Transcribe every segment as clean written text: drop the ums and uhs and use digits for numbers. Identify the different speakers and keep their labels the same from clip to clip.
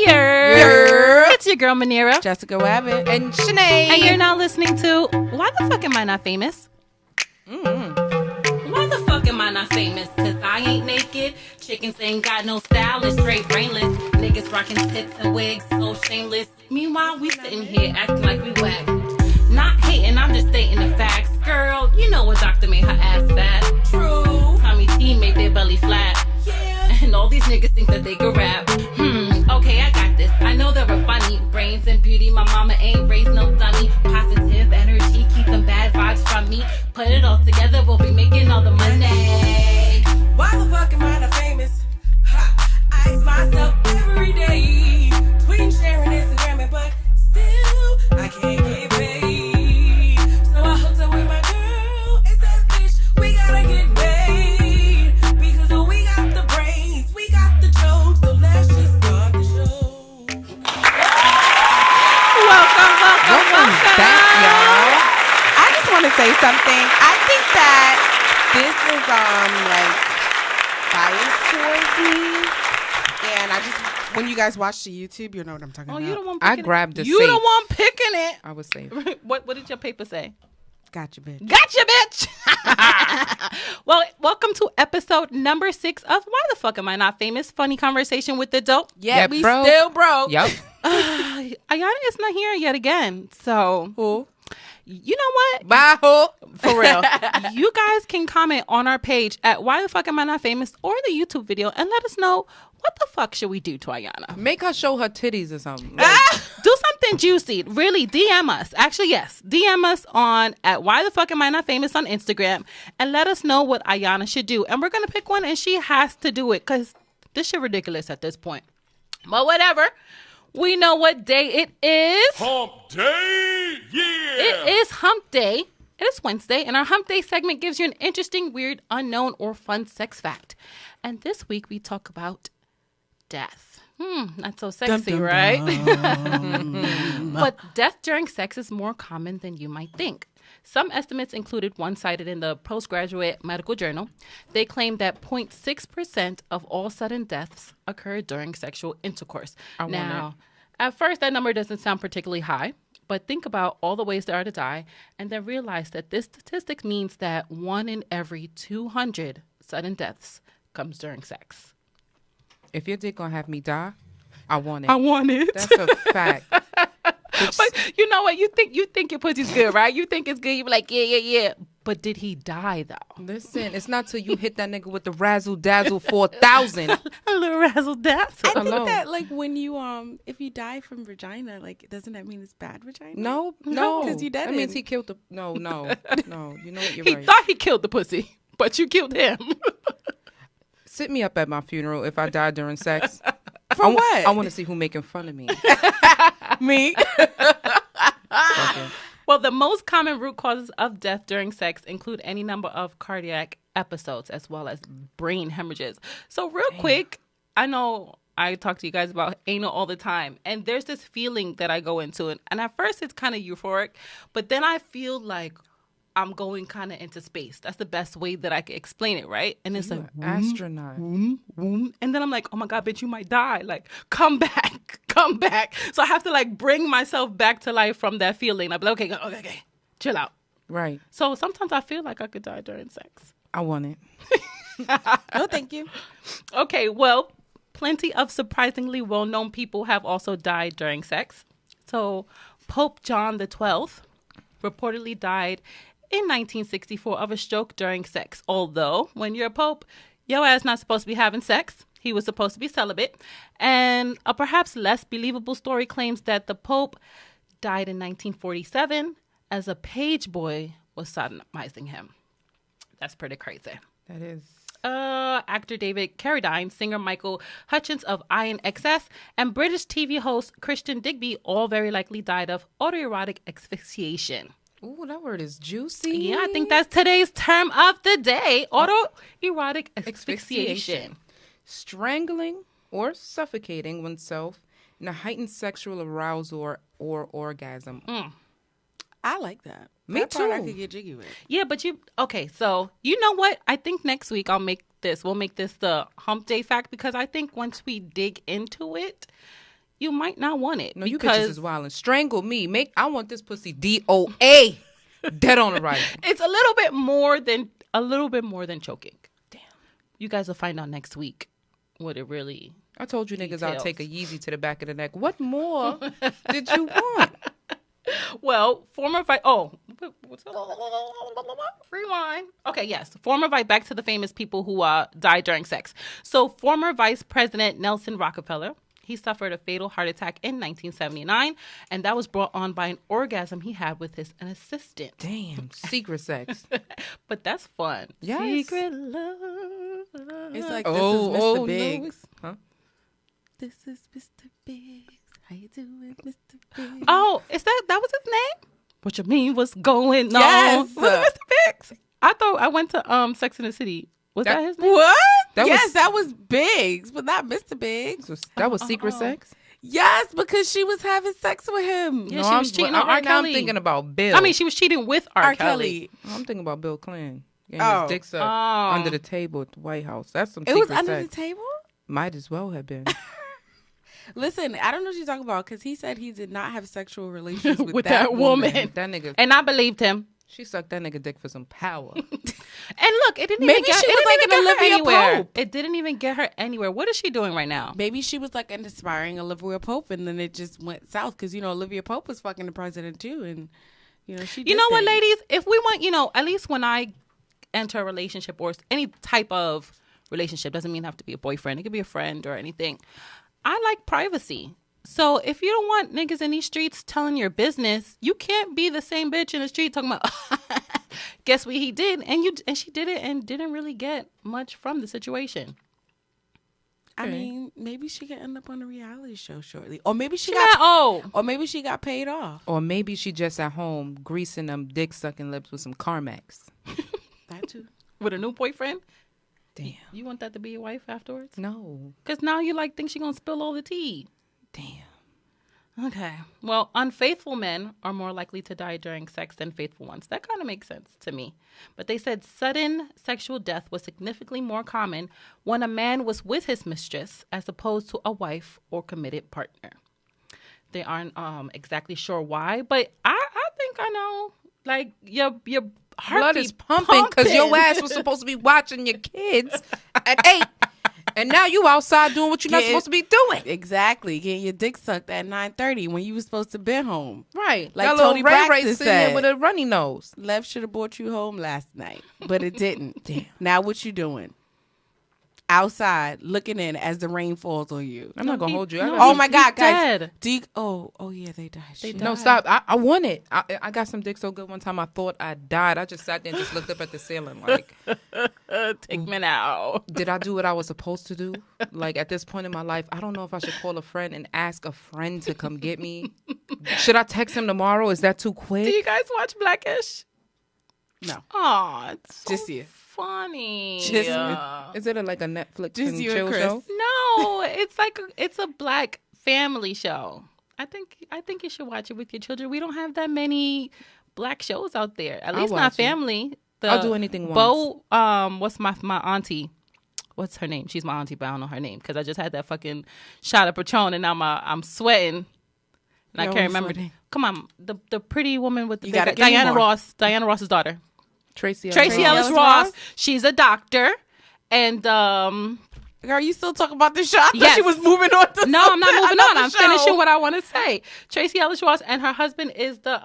Speaker 1: It's your girl Manira,
Speaker 2: Jessica Wabbit, and Shanae.
Speaker 1: And you're now listening to Why the Fuck Am I Not Famous? Why the fuck am I not famous? Cause I ain't naked. Chickens ain't got no style, it's straight brainless. Niggas rocking tits and wigs, so shameless. Meanwhile, we sitting here acting like we whack. Not hating, I'm just stating the facts. Girl, you know what doctor made her ass fat. True. Tommy T made their belly flat. Yeah. And all these niggas think that they can rap. Okay, I got this. I know they were funny. Brains and beauty, my mama ain't raised no dummy. Positive energy, keep them bad vibes from me. Put it all together, we'll be making all the money.
Speaker 3: Why the fuck am I not famous? I ask myself every day. Tweeting, sharing, Instagramming, but still I can't get paid. So I hooked up with my girl and said, bitch, we gotta get paid. Because we got the brains, we got the jokes, so let's just start the show.
Speaker 2: Welcome back, y'all. I just want to say something. I think that this is biased towards me, and I just when you guys watch the YouTube, you know what I'm talking about.
Speaker 1: You don't want
Speaker 2: I grabbed the
Speaker 1: You
Speaker 2: safe.
Speaker 1: don't want picking it.
Speaker 2: I was safe.
Speaker 1: What did your paper say?
Speaker 2: Gotcha, bitch.
Speaker 1: Gotcha, bitch. Well, welcome to episode number 6 of Why the Fuck Am I Not Famous? Funny conversation with the dope.
Speaker 2: Yeah,
Speaker 3: we
Speaker 2: bro.
Speaker 3: still broke.
Speaker 2: Yep.
Speaker 1: Ayana is not here yet again. So,
Speaker 2: Who?
Speaker 1: you know what?
Speaker 2: Bye. Who?
Speaker 1: For real. You guys can comment on our page at Why the Fuck Am I Not Famous or the YouTube video and let us know what the fuck should we do to Ayana.
Speaker 2: Make her show her titties or something.
Speaker 1: Do something juicy. Really, DM us. Actually, yes. DM us on at Why the Fuck Am I Not Famous on Instagram and let us know what Ayana should do. And we're going to pick one and she has to do it because this shit ridiculous at this point. But whatever. We know what day it is.
Speaker 4: Hump Day, yeah!
Speaker 1: It is Hump Day. It is Wednesday, and our Hump Day segment gives you an interesting, weird, unknown, or fun sex fact. And this week we talk about death. Not so sexy, right? But death during sex is more common than you might think. Some estimates included one cited in the Postgraduate Medical Journal. They claim that 0.6% of all sudden deaths occur during sexual intercourse. Now, at first, that number doesn't sound particularly high, but think about all the ways there are to die, and then realize that this statistic means that 1 in every 200 sudden deaths comes during sex.
Speaker 2: If your dick gonna have me die, I want it.
Speaker 1: I want it.
Speaker 2: That's a fact.
Speaker 1: But you know what? You think your pussy's good, right? You think it's good. You be like, yeah. But did he die though?
Speaker 2: Listen, it's not till you hit that nigga with the razzle dazzle 4000.
Speaker 1: A little razzle dazzle.
Speaker 5: I think that when you if you die from vagina, doesn't that mean it's bad vagina?
Speaker 2: No,
Speaker 5: because you dead.
Speaker 2: That means he killed the. No. You know what? You're
Speaker 1: He
Speaker 2: right.
Speaker 1: thought he killed the pussy, but you killed him.
Speaker 2: Sit me up at my funeral if I die during sex.
Speaker 5: For what?
Speaker 2: I want to see who making fun of me.
Speaker 5: Me.
Speaker 2: Okay.
Speaker 1: Well, the most common root causes of death during sex include any number of cardiac episodes as well as brain hemorrhages. So real quick, I know I talk to you guys about anal all the time, and there's this feeling that I go into, and at first it's kind of euphoric, but then I feel like I'm going kind of into space. That's the best way that I can explain it, right? And it's like
Speaker 2: astronaut.
Speaker 1: And then I'm like, oh my God, bitch, you might die. Like, come back. So I have to bring myself back to life from that feeling. I'll be like, okay, chill out.
Speaker 2: Right.
Speaker 1: So sometimes I feel like I could die during sex.
Speaker 2: I want it.
Speaker 5: No, thank you.
Speaker 1: Okay, well, plenty of surprisingly well-known people have also died during sex. So Pope John XII reportedly died in 1964 of a stroke during sex. Although, when you're a pope, your ass not supposed to be having sex. He was supposed to be celibate. And a perhaps less believable story claims that the pope died in 1947 as a page boy was sodomizing him. That's pretty crazy.
Speaker 2: That is.
Speaker 1: Actor David Carradine, singer Michael Hutchins of Iron XS, and British TV host Christian Digby all very likely died of autoerotic asphyxiation.
Speaker 2: Ooh, that word is juicy.
Speaker 1: Yeah, I think that's today's term of the day. Autoerotic asphyxiation.
Speaker 2: Strangling or suffocating oneself in a heightened sexual arousal or orgasm.
Speaker 5: I like that.
Speaker 2: Me
Speaker 5: that part
Speaker 2: too.
Speaker 5: I could get jiggy with.
Speaker 1: Yeah, but okay, so you know what? I think next week we'll make this the hump day fact, because I think once we dig into it, you might not want it.
Speaker 2: No, you bitches
Speaker 1: because
Speaker 2: is wild and strangle me. I want this pussy DOA. Dead on arrival.
Speaker 1: it's a little bit more than choking. Damn. You guys will find out next week what it really.
Speaker 2: I told you niggas I'll
Speaker 1: details.
Speaker 2: take a Yeezy to the back of the neck. What more did you want?
Speaker 1: Well, former vice. Rewind. Okay, yes. Back to the famous people who died during sex. So, former Vice President Nelson Rockefeller, he suffered a fatal heart attack in 1979, and that was brought on by an orgasm he had with an assistant.
Speaker 2: Damn, secret sex.
Speaker 1: But that's fun.
Speaker 2: Yes.
Speaker 1: Secret love.
Speaker 5: It's like, this is Mr. Biggs.
Speaker 2: No. Huh?
Speaker 5: This is Mr. Biggs. How you doing, Mr. Biggs?
Speaker 1: Oh, that was his name? What you mean? What's going on?
Speaker 5: Yes.
Speaker 1: Was it Mr. Biggs? I thought I went to Sex and the City. Was that his name?
Speaker 5: What?
Speaker 2: That
Speaker 5: that was Biggs, but not Mr. Biggs.
Speaker 2: That was secret sex?
Speaker 5: Yes, because she was having sex with him.
Speaker 1: Yeah, she was cheating on R.
Speaker 2: Right now I'm
Speaker 1: Kelly.
Speaker 2: thinking about Bill.
Speaker 1: I mean, she was cheating with R. Kelly.
Speaker 2: I'm thinking about Bill Clinton. Getting
Speaker 5: Oh.
Speaker 2: his dick sucked
Speaker 1: Oh.
Speaker 2: under the table at the White House. That's some
Speaker 5: It
Speaker 2: secret
Speaker 5: was under
Speaker 2: sex.
Speaker 5: the table?
Speaker 2: Might as well have been.
Speaker 5: Listen, I don't know what you're talking about because he said he did not have sexual relations
Speaker 1: With that woman.
Speaker 2: That nigga,
Speaker 1: And I believed him.
Speaker 2: she sucked that nigga dick for some power.
Speaker 1: And look, it didn't
Speaker 5: Maybe
Speaker 1: even get,
Speaker 5: she
Speaker 1: it
Speaker 5: was
Speaker 1: didn't
Speaker 5: like
Speaker 1: even
Speaker 5: an
Speaker 1: get her
Speaker 5: Olivia
Speaker 1: anywhere.
Speaker 5: Pope.
Speaker 1: It didn't even get her anywhere. What is she doing right now?
Speaker 5: Maybe she was like an aspiring Olivia Pope, and then it just went south because Olivia Pope was fucking the president too, and she.
Speaker 1: You know what, ladies? If we want, at least when I enter a relationship or any type of relationship, doesn't mean have to be a boyfriend. It could be a friend or anything. I like privacy. So if you don't want niggas in these streets telling your business, you can't be the same bitch in the street talking about, guess what he did? And she did it and didn't really get much from the situation.
Speaker 5: I mean, maybe she could end up on a reality show shortly, or maybe she or maybe she got paid off.
Speaker 2: Or maybe she just at home greasing them dick sucking lips with some Carmex.
Speaker 5: That too.
Speaker 1: With a new boyfriend?
Speaker 2: Damn.
Speaker 1: You want that to be your wife afterwards?
Speaker 2: No.
Speaker 1: Because now you think she gonna spill all the tea.
Speaker 2: Damn.
Speaker 1: Okay. Well, unfaithful men are more likely to die during sex than faithful ones. That kind of makes sense to me. But they said sudden sexual death was significantly more common when a man was with his mistress as opposed to a wife or committed partner. They aren't exactly sure why, but I think I know. Like your heart
Speaker 2: Blood is pumping because your ass was supposed to be watching your kids at 8. And now you outside doing what you're not supposed to be doing.
Speaker 5: Exactly. Getting your dick sucked at 9:30 when you was supposed to be home.
Speaker 2: Right.
Speaker 5: Like
Speaker 2: that
Speaker 5: Tony
Speaker 2: little Ray Ray
Speaker 5: Braxton
Speaker 2: sitting there
Speaker 5: said.
Speaker 2: with a runny nose.
Speaker 5: Lev should have brought you home last night, but it didn't. Damn. Now what you doing? Outside looking in as the rain falls on you.
Speaker 2: I'm not going to hold you.
Speaker 5: Oh my God, guys.
Speaker 1: dead.
Speaker 5: Oh yeah, they died. Shit.
Speaker 2: No, stop. I want it. I got some dick so good one time I thought I died. I just sat there and just looked up at the ceiling like,
Speaker 1: Take me now.
Speaker 2: did I do what I was supposed to do? Like at this point in my life, I don't know if I should call a friend and ask a friend to come get me. Should I text him tomorrow? Is that too quick?
Speaker 1: Do you guys watch Blackish?
Speaker 5: No.
Speaker 1: Oh, it's so
Speaker 5: Just you.
Speaker 1: funny.
Speaker 5: Just you.
Speaker 2: Is it like a Netflix
Speaker 5: Just
Speaker 2: and
Speaker 5: you and
Speaker 2: chill
Speaker 5: Chris.
Speaker 2: show?
Speaker 1: No, it's a black family show. I think you should watch it with your children. We don't have that many black shows out there. At least
Speaker 2: watch
Speaker 1: not
Speaker 2: it.
Speaker 1: family.
Speaker 2: I'll do anything once.
Speaker 1: Bo, what's my auntie? What's her name? She's my auntie, but I don't know her name because I just had that fucking shot of Patron and now I'm sweating. And I
Speaker 5: You're
Speaker 1: can't
Speaker 5: always
Speaker 1: remember.
Speaker 5: sweating.
Speaker 1: Come on, the pretty woman with the
Speaker 5: You
Speaker 1: big-
Speaker 5: gotta give me
Speaker 1: Diana
Speaker 5: more.
Speaker 1: Ross. Diana Ross's daughter.
Speaker 2: Tracy
Speaker 1: Tracy
Speaker 2: Ellis
Speaker 1: Ellis
Speaker 5: Ross?
Speaker 1: Ross. She's a doctor. And
Speaker 5: Girl, you still talking about the show? I thought
Speaker 1: Yes.
Speaker 5: she was moving on to
Speaker 1: no, I'm not moving on. I'm
Speaker 5: show.
Speaker 1: finishing what I want to say. Tracy Ellis Ross and her husband is the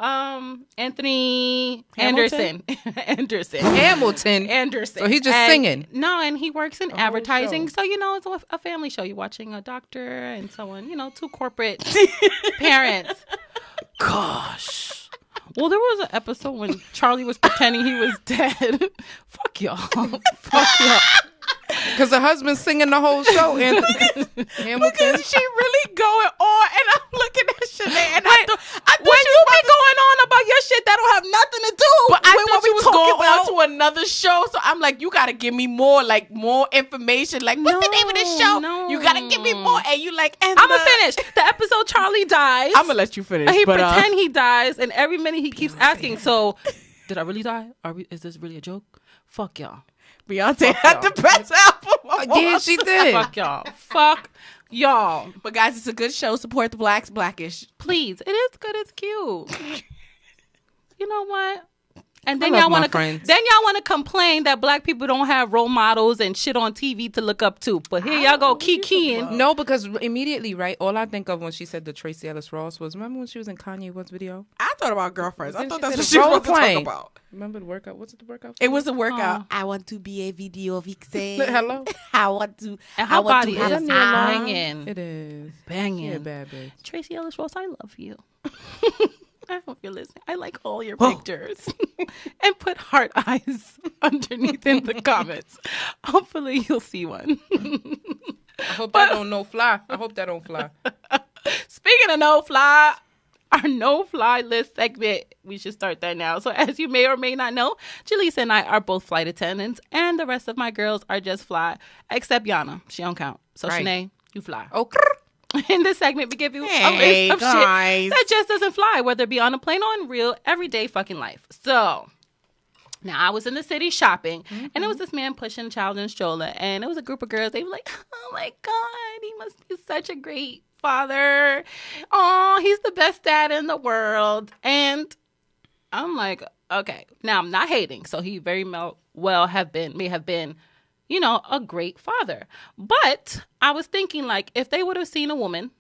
Speaker 1: Anthony
Speaker 5: Hamilton?
Speaker 1: Anderson.
Speaker 2: Hamilton. So he's just
Speaker 1: And-
Speaker 2: singing.
Speaker 1: No, and he works in
Speaker 2: whole
Speaker 1: advertising.
Speaker 2: show.
Speaker 1: So, it's a family show. You're watching a doctor and someone, two corporate parents. Gosh. Well, there was an episode when Charlie was pretending he was dead. Fuck y'all. Fuck y'all.
Speaker 2: Because the husband's singing the whole show. Hamilton.
Speaker 5: Because she really going on, and I'm looking at Shanae, and I thought
Speaker 1: When you be going on about your shit, that don't have nothing to do
Speaker 5: but I
Speaker 1: with
Speaker 5: thought
Speaker 1: what
Speaker 5: she
Speaker 1: we
Speaker 5: was
Speaker 1: talking
Speaker 5: going
Speaker 1: about.
Speaker 5: on to another show, so I'm like, you gotta give me more information. Like, what's the name of this show?
Speaker 1: No.
Speaker 5: You gotta give me more, and you like, and
Speaker 1: I'm gonna finish the episode. Charlie dies.
Speaker 5: I'm gonna let you finish.
Speaker 1: He
Speaker 5: but,
Speaker 1: pretend he dies, and every minute he keeps asking. So, did I really die? Is this really a joke? Fuck y'all.
Speaker 5: Beyonce had the best album.
Speaker 2: Yeah, she did.
Speaker 1: Fuck y'all. Fuck Y'all,
Speaker 5: But guys, it's a good show. Support the blacks, Blackish.
Speaker 1: please. It is good. It's cute. You know what? And then
Speaker 2: love
Speaker 1: y'all
Speaker 2: my
Speaker 1: want to
Speaker 2: friends.
Speaker 1: complain that black people don't have role models and shit on TV to look up to. But here y'all go kikiing.
Speaker 2: No, because immediately, right, all I think of when she said the Tracy Ellis Ross was, remember when she was in Kanye West's video?
Speaker 5: I thought about girlfriends. I
Speaker 2: Then
Speaker 5: thought
Speaker 2: she
Speaker 5: that's
Speaker 2: said
Speaker 5: what
Speaker 2: a
Speaker 5: she was
Speaker 2: role
Speaker 5: about to talk
Speaker 2: playing.
Speaker 5: about.
Speaker 2: Remember the workout? What's it, the workout?
Speaker 5: It was a workout. I want to be a video vixen.
Speaker 2: Hello?
Speaker 5: I want to.
Speaker 1: And
Speaker 5: I
Speaker 1: her
Speaker 5: want
Speaker 1: body
Speaker 5: to have
Speaker 1: is
Speaker 5: arms.
Speaker 1: banging.
Speaker 2: It is.
Speaker 1: Banging.
Speaker 2: She a bad bitch.
Speaker 1: Tracy Ellis Ross, I love you. I hope you're listening. I like all your pictures. And put heart eyes underneath in the comments. Hopefully you'll see one.
Speaker 2: I hope that don't no fly. I hope that don't fly.
Speaker 1: Speaking of no fly, our no fly list segment, we should start that now. So as you may or may not know, Jaleesa and I are both flight attendants, and the rest of my girls are just fly, except Yana. She don't count. So
Speaker 2: Right.
Speaker 1: Shanae, you fly.
Speaker 2: Okay.
Speaker 1: In this segment, we give you a
Speaker 5: Hey,
Speaker 1: list of
Speaker 5: guys.
Speaker 1: shit that just doesn't fly, whether it be on a plane or in real, everyday fucking life. So, now I was in the city shopping, and it was this man pushing a child in a stroller, and it was a group of girls. They were like, oh my God, he must be such a great father. Oh, he's the best dad in the world. And I'm like, okay. Now, I'm not hating, so he very may have been, you know, a great father. But I was thinking, like, if they would have seen a woman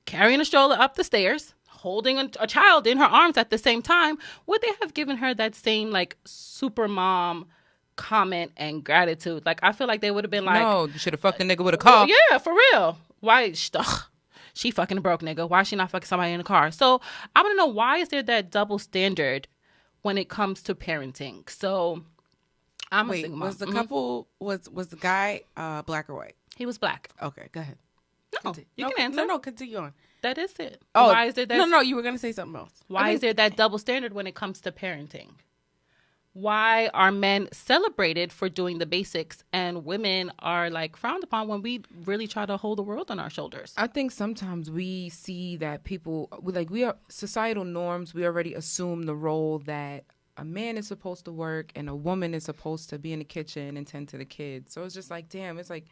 Speaker 1: carrying a stroller up the stairs, holding a child in her arms at the same time, would they have given her that same, like, super mom comment and gratitude? Like, I feel like they would have been like,
Speaker 2: No, you should have fucked the nigga with a car.
Speaker 1: yeah, for real. Why? She fucking a broke nigga. Why is she not fucking somebody in the car? So I want to know, why is there that double standard when it comes to parenting? So I'm a
Speaker 5: Wait,
Speaker 1: single mom.
Speaker 5: was the couple was the guy black or white?
Speaker 1: He was black.
Speaker 5: Okay, go ahead.
Speaker 1: No, you can answer.
Speaker 5: No, continue on.
Speaker 1: That is it.
Speaker 5: Oh,
Speaker 1: Why is there that?
Speaker 5: No, you were gonna say something else.
Speaker 1: Why is there that double standard when it comes to parenting? Why are men celebrated for doing the basics and women are like frowned upon when we really try to hold the world on our shoulders?
Speaker 2: I think sometimes we see that people, we are societal norms. We already assume the role that a man is supposed to work and a woman is supposed to be in the kitchen and tend to the kids. So it's just like, damn, it's like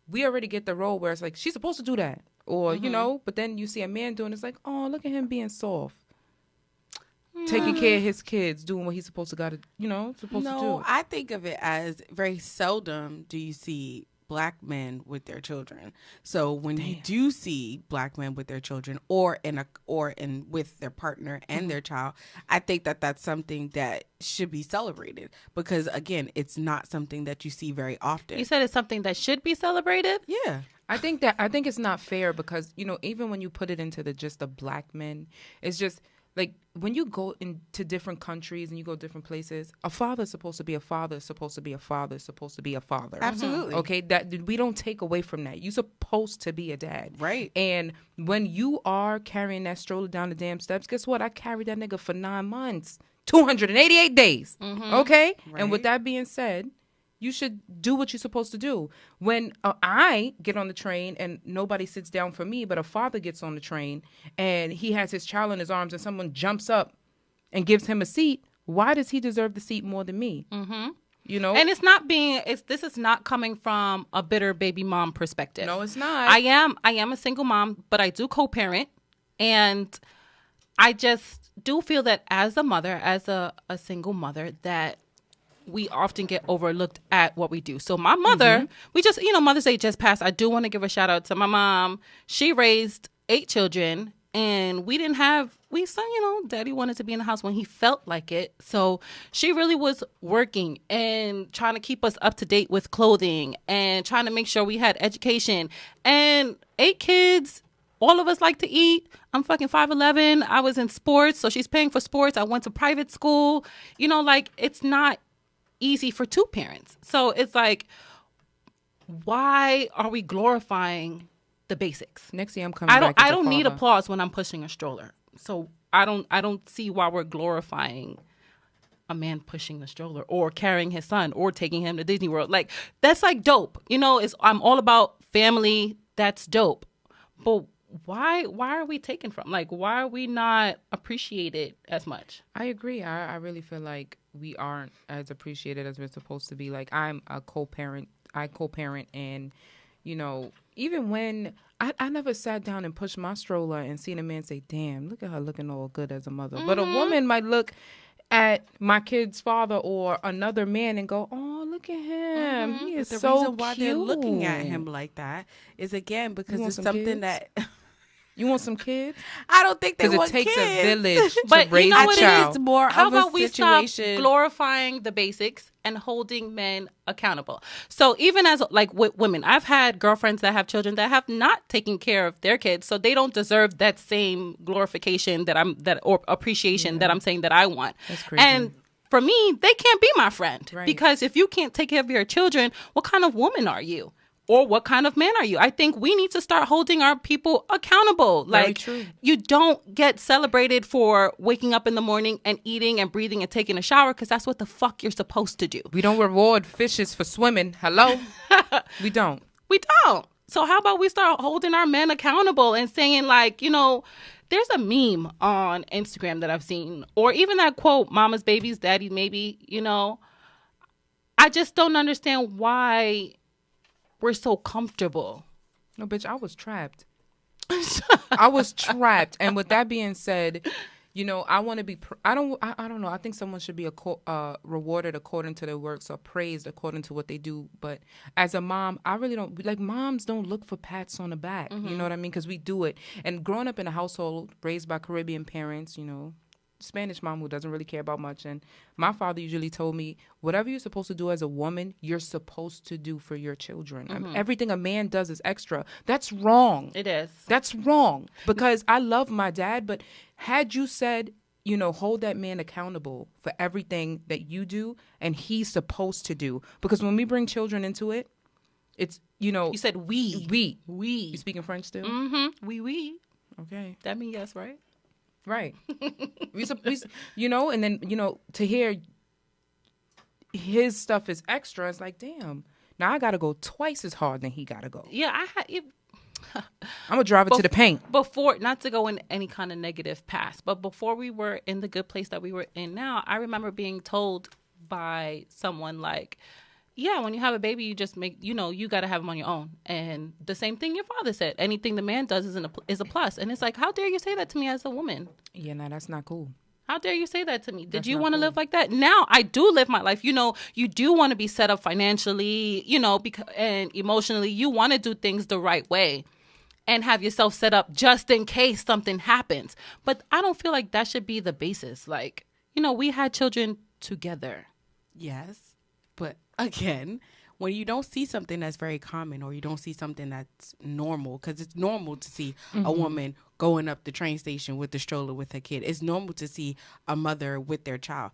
Speaker 2: we already get the role where it's like she's supposed to do that, or you know. But then you see a man doing, it's like, oh, look at him being soft, taking care of his kids, doing what he's supposed to to do.
Speaker 5: No, I think of it as very seldom do you see black men with their children. So when you do see black men with their children or with their partner and their child, I think that that's something that should be celebrated, because again, it's not something that you see very often.
Speaker 1: You said it's something that should be celebrated?
Speaker 5: Yeah.
Speaker 2: I think it's not fair because, even when you put it into just the black men, it's just like when you go into different countries and you go different places, a father's supposed to be a father, supposed to be a father, supposed to be a father.
Speaker 5: Absolutely.
Speaker 2: Okay, that we don't take away from that. You're supposed to be a dad.
Speaker 5: Right.
Speaker 2: And when you are carrying that stroller down the damn steps, guess what? I carried that nigga for 9 months, 288 days. Okay?
Speaker 5: Right.
Speaker 2: And with that being said, you should do what you're supposed to do. When I get on the train and nobody sits down for me, but a father gets on the train and he has his child in his arms and someone jumps up and gives him a seat, why does he deserve the seat more than me? Mm-hmm.
Speaker 1: And this is not coming from a bitter baby mom perspective.
Speaker 2: No, it's not.
Speaker 1: I am a single mom, but I do co-parent, and I just do feel that as a mother, as a single mother, that we often get overlooked at what we do. So my mother, we just, Mother's Day just passed. I do want to give a shout out to my mom. She raised 8 children, and we Daddy wanted to be in the house when he felt like it. So she really was working and trying to keep us up to date with clothing and trying to make sure we had education. And 8 kids, all of us like to eat. I'm fucking 5'11". I was in sports, so she's paying for sports. I went to private school. It's not easy for 2 parents. So it's like, why are we glorifying the basics?
Speaker 2: Next year I'm coming back.
Speaker 1: I don't need applause when I'm pushing a stroller. So I don't see why we're glorifying a man pushing the stroller or carrying his son or taking him to Disney World. Like, that's like dope. I'm all about family. That's dope. But why are we taken from? Like, why are we not appreciated as much?
Speaker 2: I agree. I really feel like we aren't as appreciated as we're supposed to be. Like, I'm a co-parent. I co-parent, and you know, even when I never sat down and pushed my stroller and seen a man say, damn, look at her looking all good as a mother. But a woman might look at my kid's father or another man and go, oh, look at him. He is
Speaker 5: The
Speaker 2: so
Speaker 5: reason why
Speaker 2: cute.
Speaker 5: they're looking at him like that is, again, because
Speaker 2: want
Speaker 5: it's
Speaker 2: some
Speaker 5: something
Speaker 2: kids?
Speaker 5: that
Speaker 2: You want some kids?
Speaker 5: I don't think they
Speaker 2: Because
Speaker 5: want
Speaker 2: it takes
Speaker 5: kids.
Speaker 2: a village
Speaker 1: But
Speaker 2: to raise
Speaker 1: you know
Speaker 2: a
Speaker 1: what it
Speaker 2: child.
Speaker 5: It's more
Speaker 1: How
Speaker 5: of
Speaker 1: about
Speaker 5: a
Speaker 1: we stop
Speaker 5: situation.
Speaker 1: glorifying the basics and holding men accountable? So even as like with women, I've had girlfriends that have children that have not taken care of their kids, so they don't deserve that same glorification or appreciation that I'm saying that I want.
Speaker 2: That's crazy.
Speaker 1: And for me, they can't be my friend
Speaker 2: Right.
Speaker 1: because if you can't take care of your children, what kind of woman are you? Or what kind of man are you? I think we need to start holding our people accountable.
Speaker 2: Very
Speaker 1: Like,
Speaker 2: true.
Speaker 1: you don't get celebrated for waking up in the morning and eating and breathing and taking a shower because that's what the fuck you're supposed to do.
Speaker 2: We don't reward fishes for swimming. Hello? We don't.
Speaker 1: We don't. So how about we start holding our men accountable and saying, like, you know, there's a meme on Instagram that I've seen, or even that quote, mama's babies, daddy maybe, you know. I just don't understand why we're so comfortable.
Speaker 2: No, bitch, I was trapped. I was trapped. And with that being said, you know, I want to be, I don't know. I think someone should be rewarded according to their works or praised according to what they do. But as a mom, I really don't, like, moms don't look for pats on the back. You know what I mean? Because we do it. And growing up in a household raised by Caribbean parents, you know, Spanish mom who doesn't really care about much. And my father usually told me, whatever you're supposed to do as a woman, you're supposed to do for your children. I mean, everything a man does is extra. That's wrong.
Speaker 1: It is.
Speaker 2: That's wrong. Because I love my dad, but had you said, you know, hold that man accountable for everything that you do and he's supposed to do. Because when we bring children into it, it's, you know.
Speaker 1: You said we.
Speaker 2: We.
Speaker 1: We.
Speaker 2: You speaking French still?
Speaker 1: Mm-hmm. We.
Speaker 2: Okay.
Speaker 1: That means yes, right?
Speaker 2: Right. You know, and then, you know, to hear his stuff is extra, it's like, damn, now I got to go twice as hard than he got to go.
Speaker 1: Yeah,
Speaker 2: I'm going to drive it to the paint.
Speaker 1: Before, not to go in any kind of negative past, but before we were in the good place that we were in now, I remember being told by someone like, yeah, when you have a baby, you just make, you know, you got to have them on your own. And the same thing your father said. Anything the man does is a plus. And it's like, how dare you say that to me as a woman?
Speaker 2: Yeah, no, that's not cool.
Speaker 1: How dare you say that to me? Did
Speaker 2: That's
Speaker 1: you
Speaker 2: not
Speaker 1: want to
Speaker 2: cool.
Speaker 1: live like that? Now I do live my life. You know, you do want to be set up financially, you know, and emotionally. You want to do things the right way and have yourself set up just in case something happens. But I don't feel like that should be the basis. Like, you know, we had children together.
Speaker 5: Yes. But again, when you don't see something that's very common or you don't see something that's normal, because it's normal to see a woman going up the train station with the stroller with her kid. It's normal to see a mother with their child.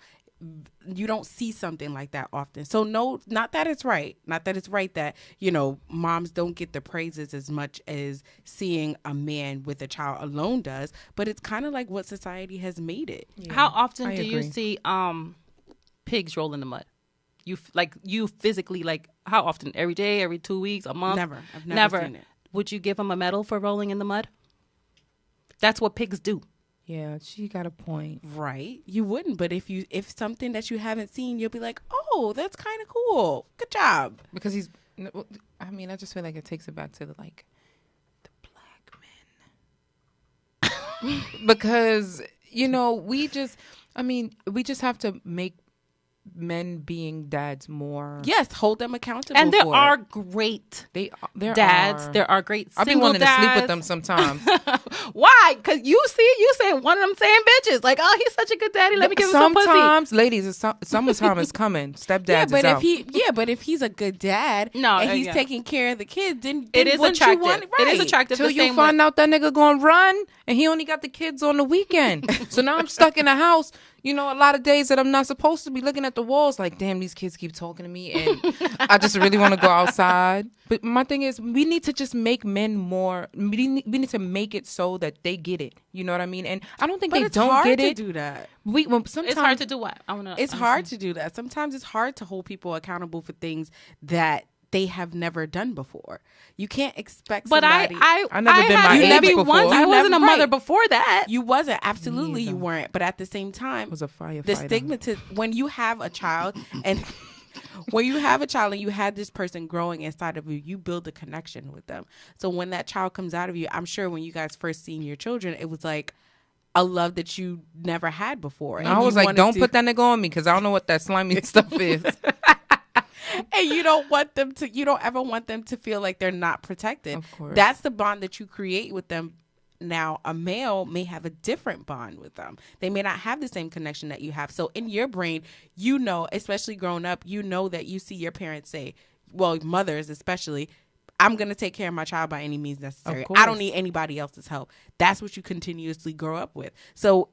Speaker 5: You don't see something like that often. So no, not that it's right. Not that it's right that, you know, moms don't get the praises as much as seeing a man with a child alone does. But it's kind of like what society has made it.
Speaker 2: Yeah,
Speaker 1: How often
Speaker 2: I
Speaker 1: do you
Speaker 2: agree.
Speaker 1: see pigs roll in the mud? You physically, like, how often? Every day, every 2 weeks, a month?
Speaker 5: Never. I've never seen it.
Speaker 1: Would you give them a medal for rolling in the mud? That's what pigs do.
Speaker 2: Yeah, she got a point.
Speaker 5: Right. You wouldn't. But if something that you haven't seen, you'll be like, oh, that's kind of cool. Good job.
Speaker 2: Because I mean, I just feel like it takes it back to the black men. Because, you know, we just have to make men being dads more.
Speaker 5: Yes, hold them accountable.
Speaker 1: And there
Speaker 5: for
Speaker 1: are
Speaker 5: it.
Speaker 1: great
Speaker 2: There
Speaker 1: dads.
Speaker 2: are.
Speaker 1: There are great
Speaker 2: I've been
Speaker 1: single
Speaker 2: wanting
Speaker 1: dads.
Speaker 2: to sleep with them sometimes.
Speaker 1: Why? Because you saying one of them saying bitches. Like, oh, he's such a good daddy. Let me give him some pussy.
Speaker 2: Sometimes, ladies, summertime is coming. Stepdads is out.
Speaker 5: But if he's a good dad
Speaker 1: No,
Speaker 5: and he's
Speaker 1: yeah.
Speaker 5: taking care of the kids, then
Speaker 1: It is
Speaker 5: what
Speaker 1: attractive.
Speaker 5: You want,
Speaker 1: It is
Speaker 5: right.
Speaker 1: attractive.
Speaker 2: Till
Speaker 1: the
Speaker 2: you
Speaker 1: same
Speaker 2: find
Speaker 1: way.
Speaker 2: out that nigga gonna run and he only got the kids on the weekend. So now I'm stuck in the house. You know, a lot of days that I'm not supposed to be looking at the walls like, damn, these kids keep talking to me and I just really want to go outside. But my thing is, we need to just make men more, we need to make it so that they get it. You know what I mean? And I don't think
Speaker 5: But
Speaker 2: they
Speaker 5: it's
Speaker 2: don't
Speaker 5: hard
Speaker 2: get
Speaker 5: to
Speaker 2: it.
Speaker 5: do that.
Speaker 2: Sometimes
Speaker 1: It's hard to do what? I wanna.
Speaker 5: It's hard to do that. Sometimes it's hard to hold people accountable for things that they have never done before. You can't expect
Speaker 1: But
Speaker 5: somebody.
Speaker 2: I never been
Speaker 1: had
Speaker 2: my
Speaker 1: a
Speaker 2: age
Speaker 1: baby
Speaker 2: before.
Speaker 1: once. I
Speaker 5: You
Speaker 1: wasn't
Speaker 5: never-
Speaker 1: a mother
Speaker 5: right.
Speaker 1: before that.
Speaker 5: You wasn't. Absolutely,
Speaker 2: Me
Speaker 5: you
Speaker 2: either.
Speaker 5: weren't. But at the same time,
Speaker 2: was a firefighter.
Speaker 5: the stigma when you have a child and When you have a child and you had this person growing inside of you, you build a connection with them. So when that child comes out of you, I'm sure when you guys first seen your children, it was like a love that you never had before.
Speaker 2: And I was like, don't put that nigga on me because I don't know what that slimy stuff is.
Speaker 5: And you don't ever want them to feel like they're not protected.
Speaker 2: Of course.
Speaker 5: That's the bond that you create with them. Now, a male may have a different bond with them. They may not have the same connection that you have. So in your brain, you know, especially growing up, you know that you see your parents say, well, mothers especially, I'm going to take care of my child by any means necessary. I don't need anybody else's help. That's what you continuously grow up with. So,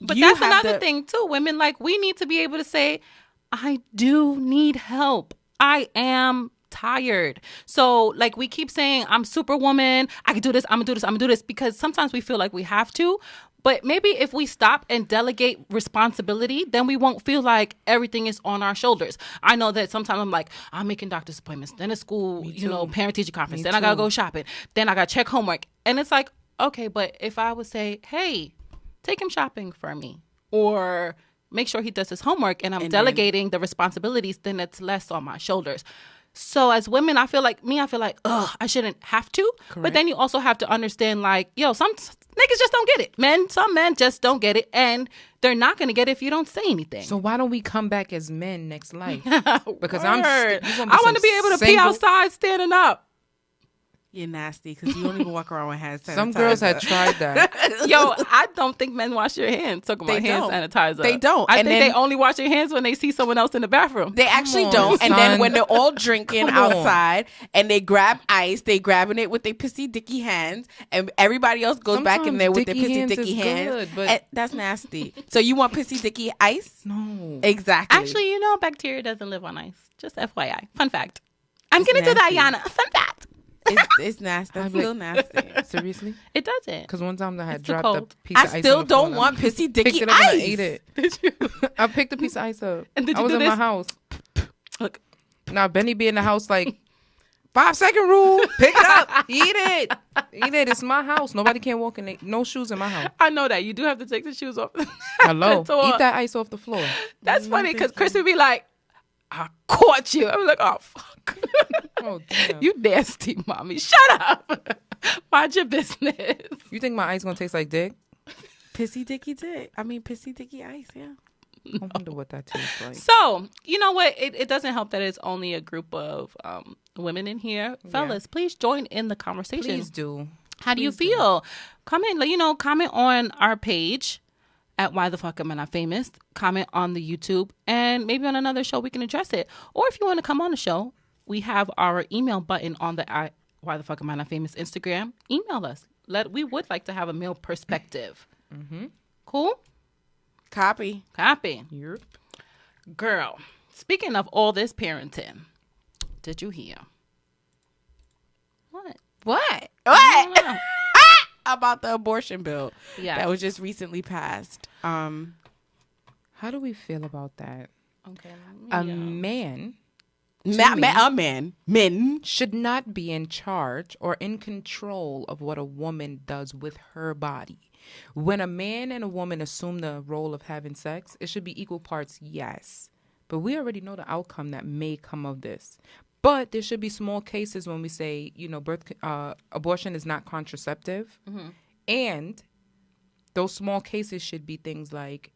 Speaker 1: but that's another thing too. Women, like, we need to be able to say, I do need help. I am tired. So, like, we keep saying, I'm superwoman. I can do this. I'm going to do this. I'm going to do this. Because sometimes we feel like we have to. But maybe if we stop and delegate responsibility, then we won't feel like everything is on our shoulders. I know that sometimes I'm like, I'm making doctor's appointments, then a school, parent-teacher conference, then I got to go shopping, then I got to check homework. And it's like, okay, but if I would say, hey, take him shopping for me, or make sure he does his homework, and I'm delegating the responsibilities, then it's less on my shoulders. So as women, I feel like, I shouldn't have to. Correct. But then you also have to understand, like, some niggas just don't get it. Some men just don't get it. And they're not going to get it if you don't say anything.
Speaker 2: So why don't we come back as men next life? Because
Speaker 1: I want to be able to pee outside standing up.
Speaker 5: You're nasty because you don't even walk around with hand sanitizer.
Speaker 2: Some girls had tried that.
Speaker 1: I don't think men wash their hands. Talking about hand sanitizer.
Speaker 5: They don't.
Speaker 1: I think they only wash their hands when they see someone else in the bathroom.
Speaker 5: They actually don't. And then when they're all drinking outside and they grab ice, they grabbing it with their pissy dicky hands, and everybody else goes back in there with their pissy dicky hands. Good, that's nasty. So you want pissy dicky ice?
Speaker 2: No.
Speaker 5: Exactly.
Speaker 1: Actually, bacteria doesn't live on ice. Just FYI. Fun fact. I'm going to do that, Yana. Fun fact.
Speaker 5: It's nasty. That's still nasty.
Speaker 2: Seriously?
Speaker 1: It doesn't.
Speaker 2: Because one time I had dropped a piece of ice.
Speaker 5: I still don't want pissy dicky ice.
Speaker 2: I ate it. Did you? I picked a piece of ice up.
Speaker 1: And did you
Speaker 2: I was
Speaker 1: do
Speaker 2: in my house. Look. Now Benny be in the house like 5-second rule. Pick it up. Eat it. Eat it. It's my house. Nobody can walk in it. No shoes in my house.
Speaker 1: I know that. You do have to take the shoes off.
Speaker 2: Hello. Eat that ice off the floor.
Speaker 1: That's funny because Chris would be like, I caught you. I was like, oh, fuck.
Speaker 2: Oh, damn.
Speaker 1: You nasty, mommy. Shut up. Mind your business.
Speaker 2: You think my ice going to taste like dick?
Speaker 5: Pissy dicky dick. I mean, pissy dicky ice, yeah.
Speaker 2: I wonder what that tastes like.
Speaker 1: So, you know what? It doesn't help that it's only a group of women in here. Fellas, please join in the conversation.
Speaker 2: Please do.
Speaker 1: How do you feel? Comment, comment on our page at Why the Fuck Am I Not Famous. Comment on the YouTube, and maybe on another show we can address it. Or if you want to come on the show, we have our email button on the Why the Fuck Am I Not Famous Instagram. Email us. We would like to have a male perspective.
Speaker 2: Mm-hmm.
Speaker 1: Cool?
Speaker 5: Copy.
Speaker 2: Yep.
Speaker 1: Girl, speaking of all this parenting, did you hear? What?
Speaker 5: About the abortion bill
Speaker 1: that
Speaker 5: was just recently passed.
Speaker 2: How do we feel about that?
Speaker 1: Okay.
Speaker 2: Men should not be in charge or in control of what a woman does with her body. When a man and a woman assume the role of having sex, it should be equal parts, yes. But we already know the outcome that may come of this. But there should be small cases when we say, abortion is not contraceptive. Mm-hmm. And those small cases should be things like,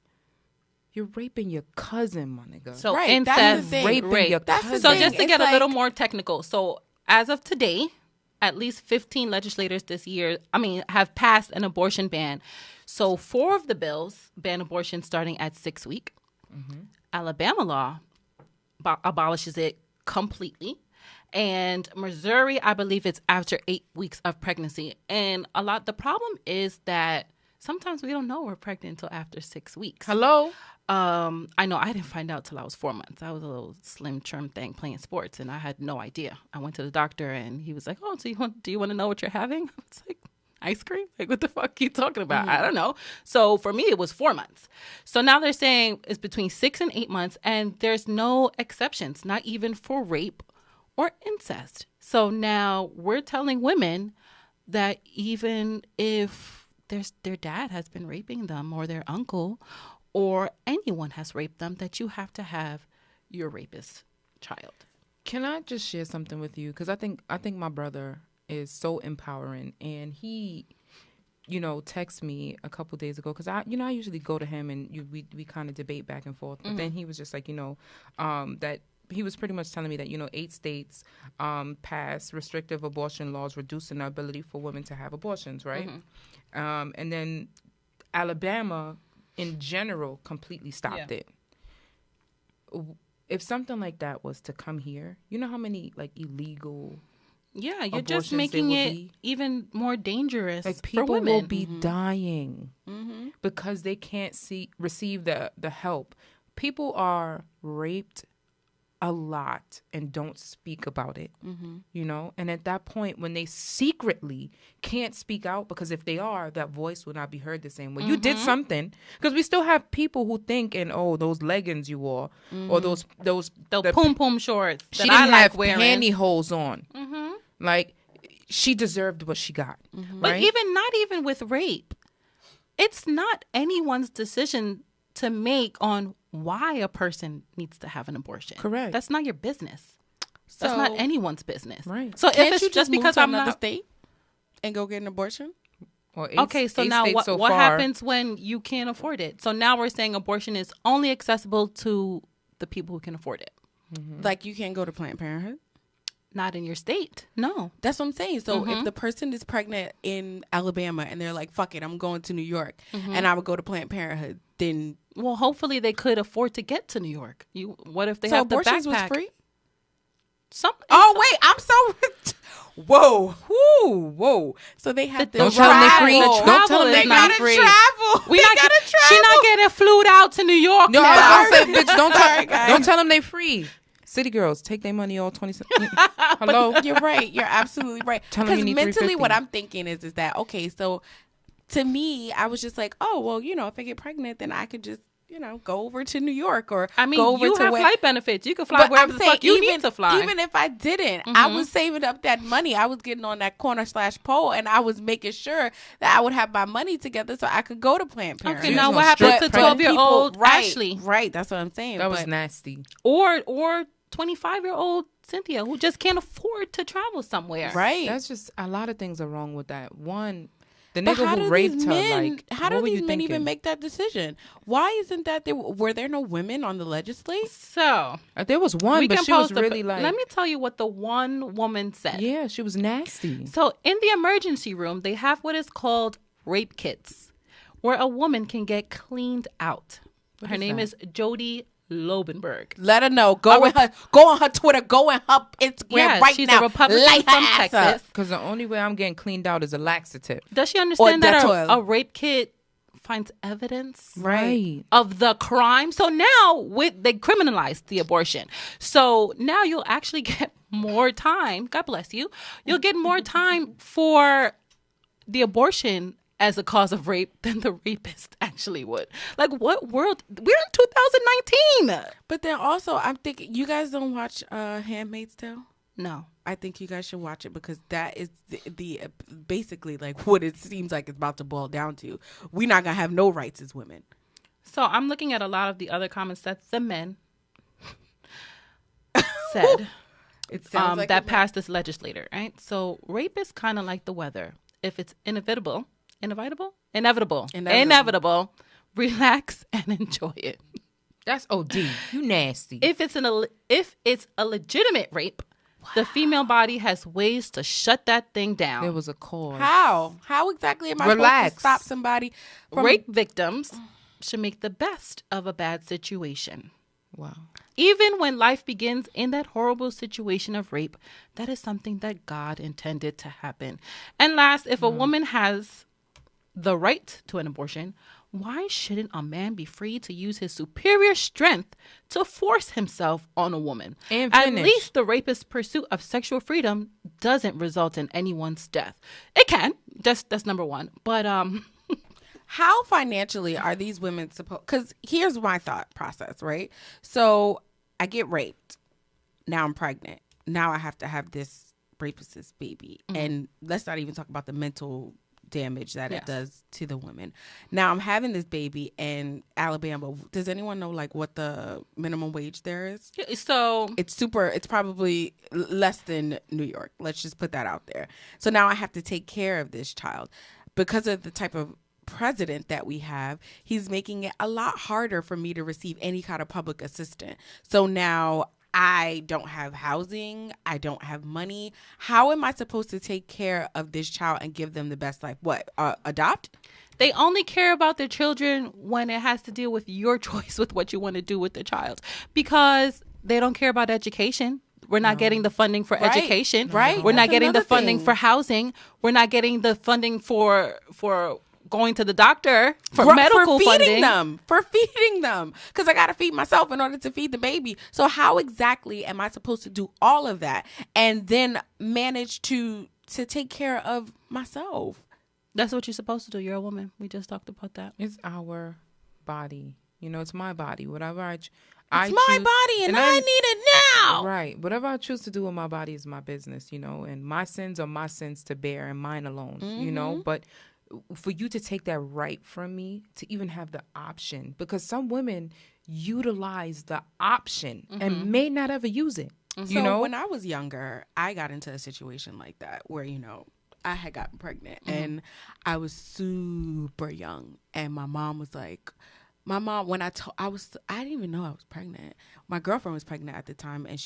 Speaker 2: you're raping your cousin, my nigga.
Speaker 1: So
Speaker 5: right,
Speaker 1: incest,
Speaker 5: that's the thing.
Speaker 2: Raping your cousin.
Speaker 1: So just to get a little more technical. So as of today, at least 15 legislators this year, have passed an abortion ban. So 4 of the bills ban abortion starting at 6 weeks. Mm-hmm. Alabama law abolishes it completely. And Missouri, I believe it's after 8 weeks of pregnancy. And the problem is that sometimes we don't know we're pregnant until after 6 weeks.
Speaker 2: Hello?
Speaker 1: I know I didn't find out till I was 4 months. I was a little slim trim thing playing sports, and I had no idea. I went to the doctor, and he was like, "Oh, so do you want to know what you're having?" I was like, "Ice cream? Like, what the fuck are you talking about?" I don't know. So for me, it was 4 months. So now they're saying it's between 6 and 8 months, and there's no exceptions, not even for rape or incest. So now we're telling women that even if their dad has been raping them, or their uncle, or anyone has raped them, that you have to have your rapist child.
Speaker 2: Can I just share something with you? Because I think my brother is so empowering, and he, texted me a couple days ago because I usually go to him and we kind of debate back and forth. But then he was just like, that he was pretty much telling me that 8 states passed restrictive abortion laws reducing the ability for women to have abortions, right? And then Alabama, in general, completely stopped it. If something like that was to come here, you know how many illegal
Speaker 1: you're just making it even more dangerous.
Speaker 2: People
Speaker 1: for women.
Speaker 2: will be dying because they can't receive the help. People are raped a lot and don't speak about it, and at that point when they secretly can't speak out, because if they are, that voice will not be heard the same way. You did something, because we still have people who think, those leggings you wore, or those
Speaker 1: poom poom shorts
Speaker 2: she
Speaker 1: that
Speaker 2: didn't
Speaker 1: I like
Speaker 2: have
Speaker 1: wearing,
Speaker 2: pantyhose on, she deserved what she got.
Speaker 1: But
Speaker 2: right?
Speaker 1: not even with rape, it's not anyone's decision to make on why a person needs to have an abortion.
Speaker 2: Correct.
Speaker 1: That's not your business. That's not anyone's business.
Speaker 2: Right.
Speaker 1: So
Speaker 5: Can't
Speaker 1: if
Speaker 5: you
Speaker 1: it's just
Speaker 5: move
Speaker 1: because
Speaker 5: to
Speaker 1: I'm
Speaker 5: another
Speaker 1: not
Speaker 5: state and go get an abortion?
Speaker 1: okay, so now what happens when you can't afford it? So now we're saying abortion is only accessible to the people who can afford it.
Speaker 5: Like you can't go to Planned Parenthood?
Speaker 1: Not in your state. No.
Speaker 5: That's what I'm saying. So if the person is pregnant in Alabama and they're like, fuck it, I'm going to New York and I would go to Planned Parenthood, then...
Speaker 1: Well, hopefully they could afford to get to New York. What if they
Speaker 5: so
Speaker 1: have the
Speaker 5: abortions
Speaker 1: backpack?
Speaker 5: was free?
Speaker 1: Wait,
Speaker 5: I'm so... Whoa. So they have to
Speaker 2: Don't tell them they free.
Speaker 1: The
Speaker 2: Don't tell them
Speaker 1: travel
Speaker 2: they
Speaker 1: is
Speaker 2: not
Speaker 1: not
Speaker 2: free.
Speaker 5: travel.
Speaker 1: She not getting flued out to New York.
Speaker 2: No,
Speaker 1: now.
Speaker 2: I said, bitch,
Speaker 5: Sorry, guys.
Speaker 2: don't tell them they free. City girls, take their money all 20 cents. Hello?
Speaker 5: You're right. You're absolutely right.
Speaker 2: Tell 'em you
Speaker 5: Because
Speaker 2: need
Speaker 5: mentally what
Speaker 2: $3.50.
Speaker 5: I'm thinking is that, okay, so to me, I was just like, oh, well, if I get pregnant, then I could just, go over to New York or
Speaker 1: I mean,
Speaker 5: go over
Speaker 1: you
Speaker 5: to
Speaker 1: have
Speaker 5: where...
Speaker 1: flight benefits. You can fly
Speaker 5: But
Speaker 1: wherever
Speaker 5: I'm
Speaker 1: the
Speaker 5: saying
Speaker 1: fuck you need to fly.
Speaker 5: Even if I didn't, I was saving up that money. I was getting on that corner/pole, and I was making sure that I would have my money together so I could go to Planned Parenthood.
Speaker 1: Okay,
Speaker 2: She
Speaker 1: now
Speaker 2: was
Speaker 1: what
Speaker 2: gonna
Speaker 1: happens to
Speaker 2: strip
Speaker 1: 12-year-old
Speaker 5: right,
Speaker 1: Ashley?
Speaker 5: Right, that's what I'm saying.
Speaker 2: That was
Speaker 5: but-
Speaker 2: nasty.
Speaker 1: Or 25-year-old Cynthia, who just can't afford to travel somewhere.
Speaker 5: Right.
Speaker 2: That's just, a lot of things are wrong with that. One, the
Speaker 5: But
Speaker 2: nigga
Speaker 5: how
Speaker 2: who
Speaker 5: do
Speaker 2: raped
Speaker 5: these
Speaker 2: her,
Speaker 5: men, how
Speaker 2: what
Speaker 5: do
Speaker 2: were you
Speaker 5: these men even
Speaker 2: thinking?
Speaker 5: make that decision? Why isn't that were there no women on the legislature?
Speaker 1: So
Speaker 2: There was one,
Speaker 1: we
Speaker 2: but
Speaker 1: can
Speaker 2: she was
Speaker 1: post a
Speaker 2: really
Speaker 1: Let me tell you what the one woman said.
Speaker 2: yeah, she was nasty.
Speaker 1: So in the emergency room, they have what is called rape kits, where a woman can get cleaned out. Her name
Speaker 2: that?
Speaker 1: is Jody Lobenberg.
Speaker 5: Let her know. Go on her Twitter. Go on her Instagram right
Speaker 1: she's
Speaker 5: now.
Speaker 1: a Republican
Speaker 5: Light
Speaker 1: from
Speaker 5: her ass
Speaker 1: Texas.
Speaker 5: up.
Speaker 2: Because the only way I'm getting cleaned out is a laxative.
Speaker 1: Does she understand that
Speaker 5: Dettol.
Speaker 1: a rape kit finds evidence
Speaker 2: Right.
Speaker 1: of the crime? So now they criminalized the abortion. So now you'll actually get more time. God bless you. You'll get more time for the abortion as a cause of rape than the rapist actually would. Like, what world? We're in 2019.
Speaker 5: But then also, I'm thinking, you guys don't watch Handmaid's Tale?
Speaker 1: No.
Speaker 5: I think you guys should watch it because that is the basically like what it seems like it's about to boil down to. We're not going to have no rights as women.
Speaker 1: So I'm looking at a lot of the other comments that the men said
Speaker 5: It sounds like
Speaker 1: that passed this legislator, right? So rape is kind of like the weather. If it's inevitable, relax and enjoy it.
Speaker 2: That's OD. You nasty.
Speaker 1: If it's a legitimate rape, the female body has ways to shut that thing down.
Speaker 2: There was a cause.
Speaker 5: How exactly am I supposed
Speaker 2: Relax.
Speaker 5: to stop somebody from
Speaker 1: Rape victims should make the best of a bad situation.
Speaker 2: Wow.
Speaker 1: Even when life begins in that horrible situation of rape, that is something that God intended to happen. And last, if a woman has the right to an abortion, why shouldn't a man be free to use his superior strength to force himself on a woman?
Speaker 2: And
Speaker 1: At
Speaker 2: finish.
Speaker 1: least the rapist's pursuit of sexual freedom doesn't result in anyone's death. It can. That's number one. But
Speaker 5: how financially are these women supposed? Because here's my thought process, right? So I get raped. Now I'm pregnant. Now I have to have this rapist's baby. And let's not even talk about the mental damage that
Speaker 1: Yes.
Speaker 5: it does to the women. Now I'm having this baby in Alabama. Does anyone know like what the minimum wage there is?
Speaker 1: So
Speaker 5: It's probably less than New York. Let's just put that out there. So now I have to take care of this child because of the type of president that we have. He's making it a lot harder for me to receive any kind of public assistance. So now I don't have housing. I don't have money. How am I supposed to take care of this child and give them the best life? What? Adopt?
Speaker 1: they only care about their children when it has to deal with your choice with what you want to do with the child, because they don't care about education. We're not getting the funding for
Speaker 5: Right.
Speaker 1: education.
Speaker 5: Right.
Speaker 1: We're not
Speaker 5: That's
Speaker 1: getting the
Speaker 5: another
Speaker 1: funding
Speaker 5: thing.
Speaker 1: for housing. We're not getting the funding for going to the doctor, for medical
Speaker 5: for feeding
Speaker 1: funding.
Speaker 5: for feeding them, because I got to feed myself in order to feed the baby. So how exactly am I supposed to do all of that and then manage to take care of myself?
Speaker 1: That's what you're supposed to do. You're a woman. We just talked about that.
Speaker 2: It's our body. You know, it's my body. Whatever
Speaker 5: It's my body and I need it now.
Speaker 2: Right. Whatever I choose to do with my body is my business, you know, and my sins are my sins to bear and mine alone, you know. But for you to take that right from me, to even have the option, because some women utilize the option and may not ever use it. You
Speaker 5: So
Speaker 2: know,
Speaker 5: when I was younger, I got into a situation like that where, you know, I had gotten pregnant and I was super young, and my mom was like, when I didn't even know I was pregnant. My girlfriend was pregnant at the time, and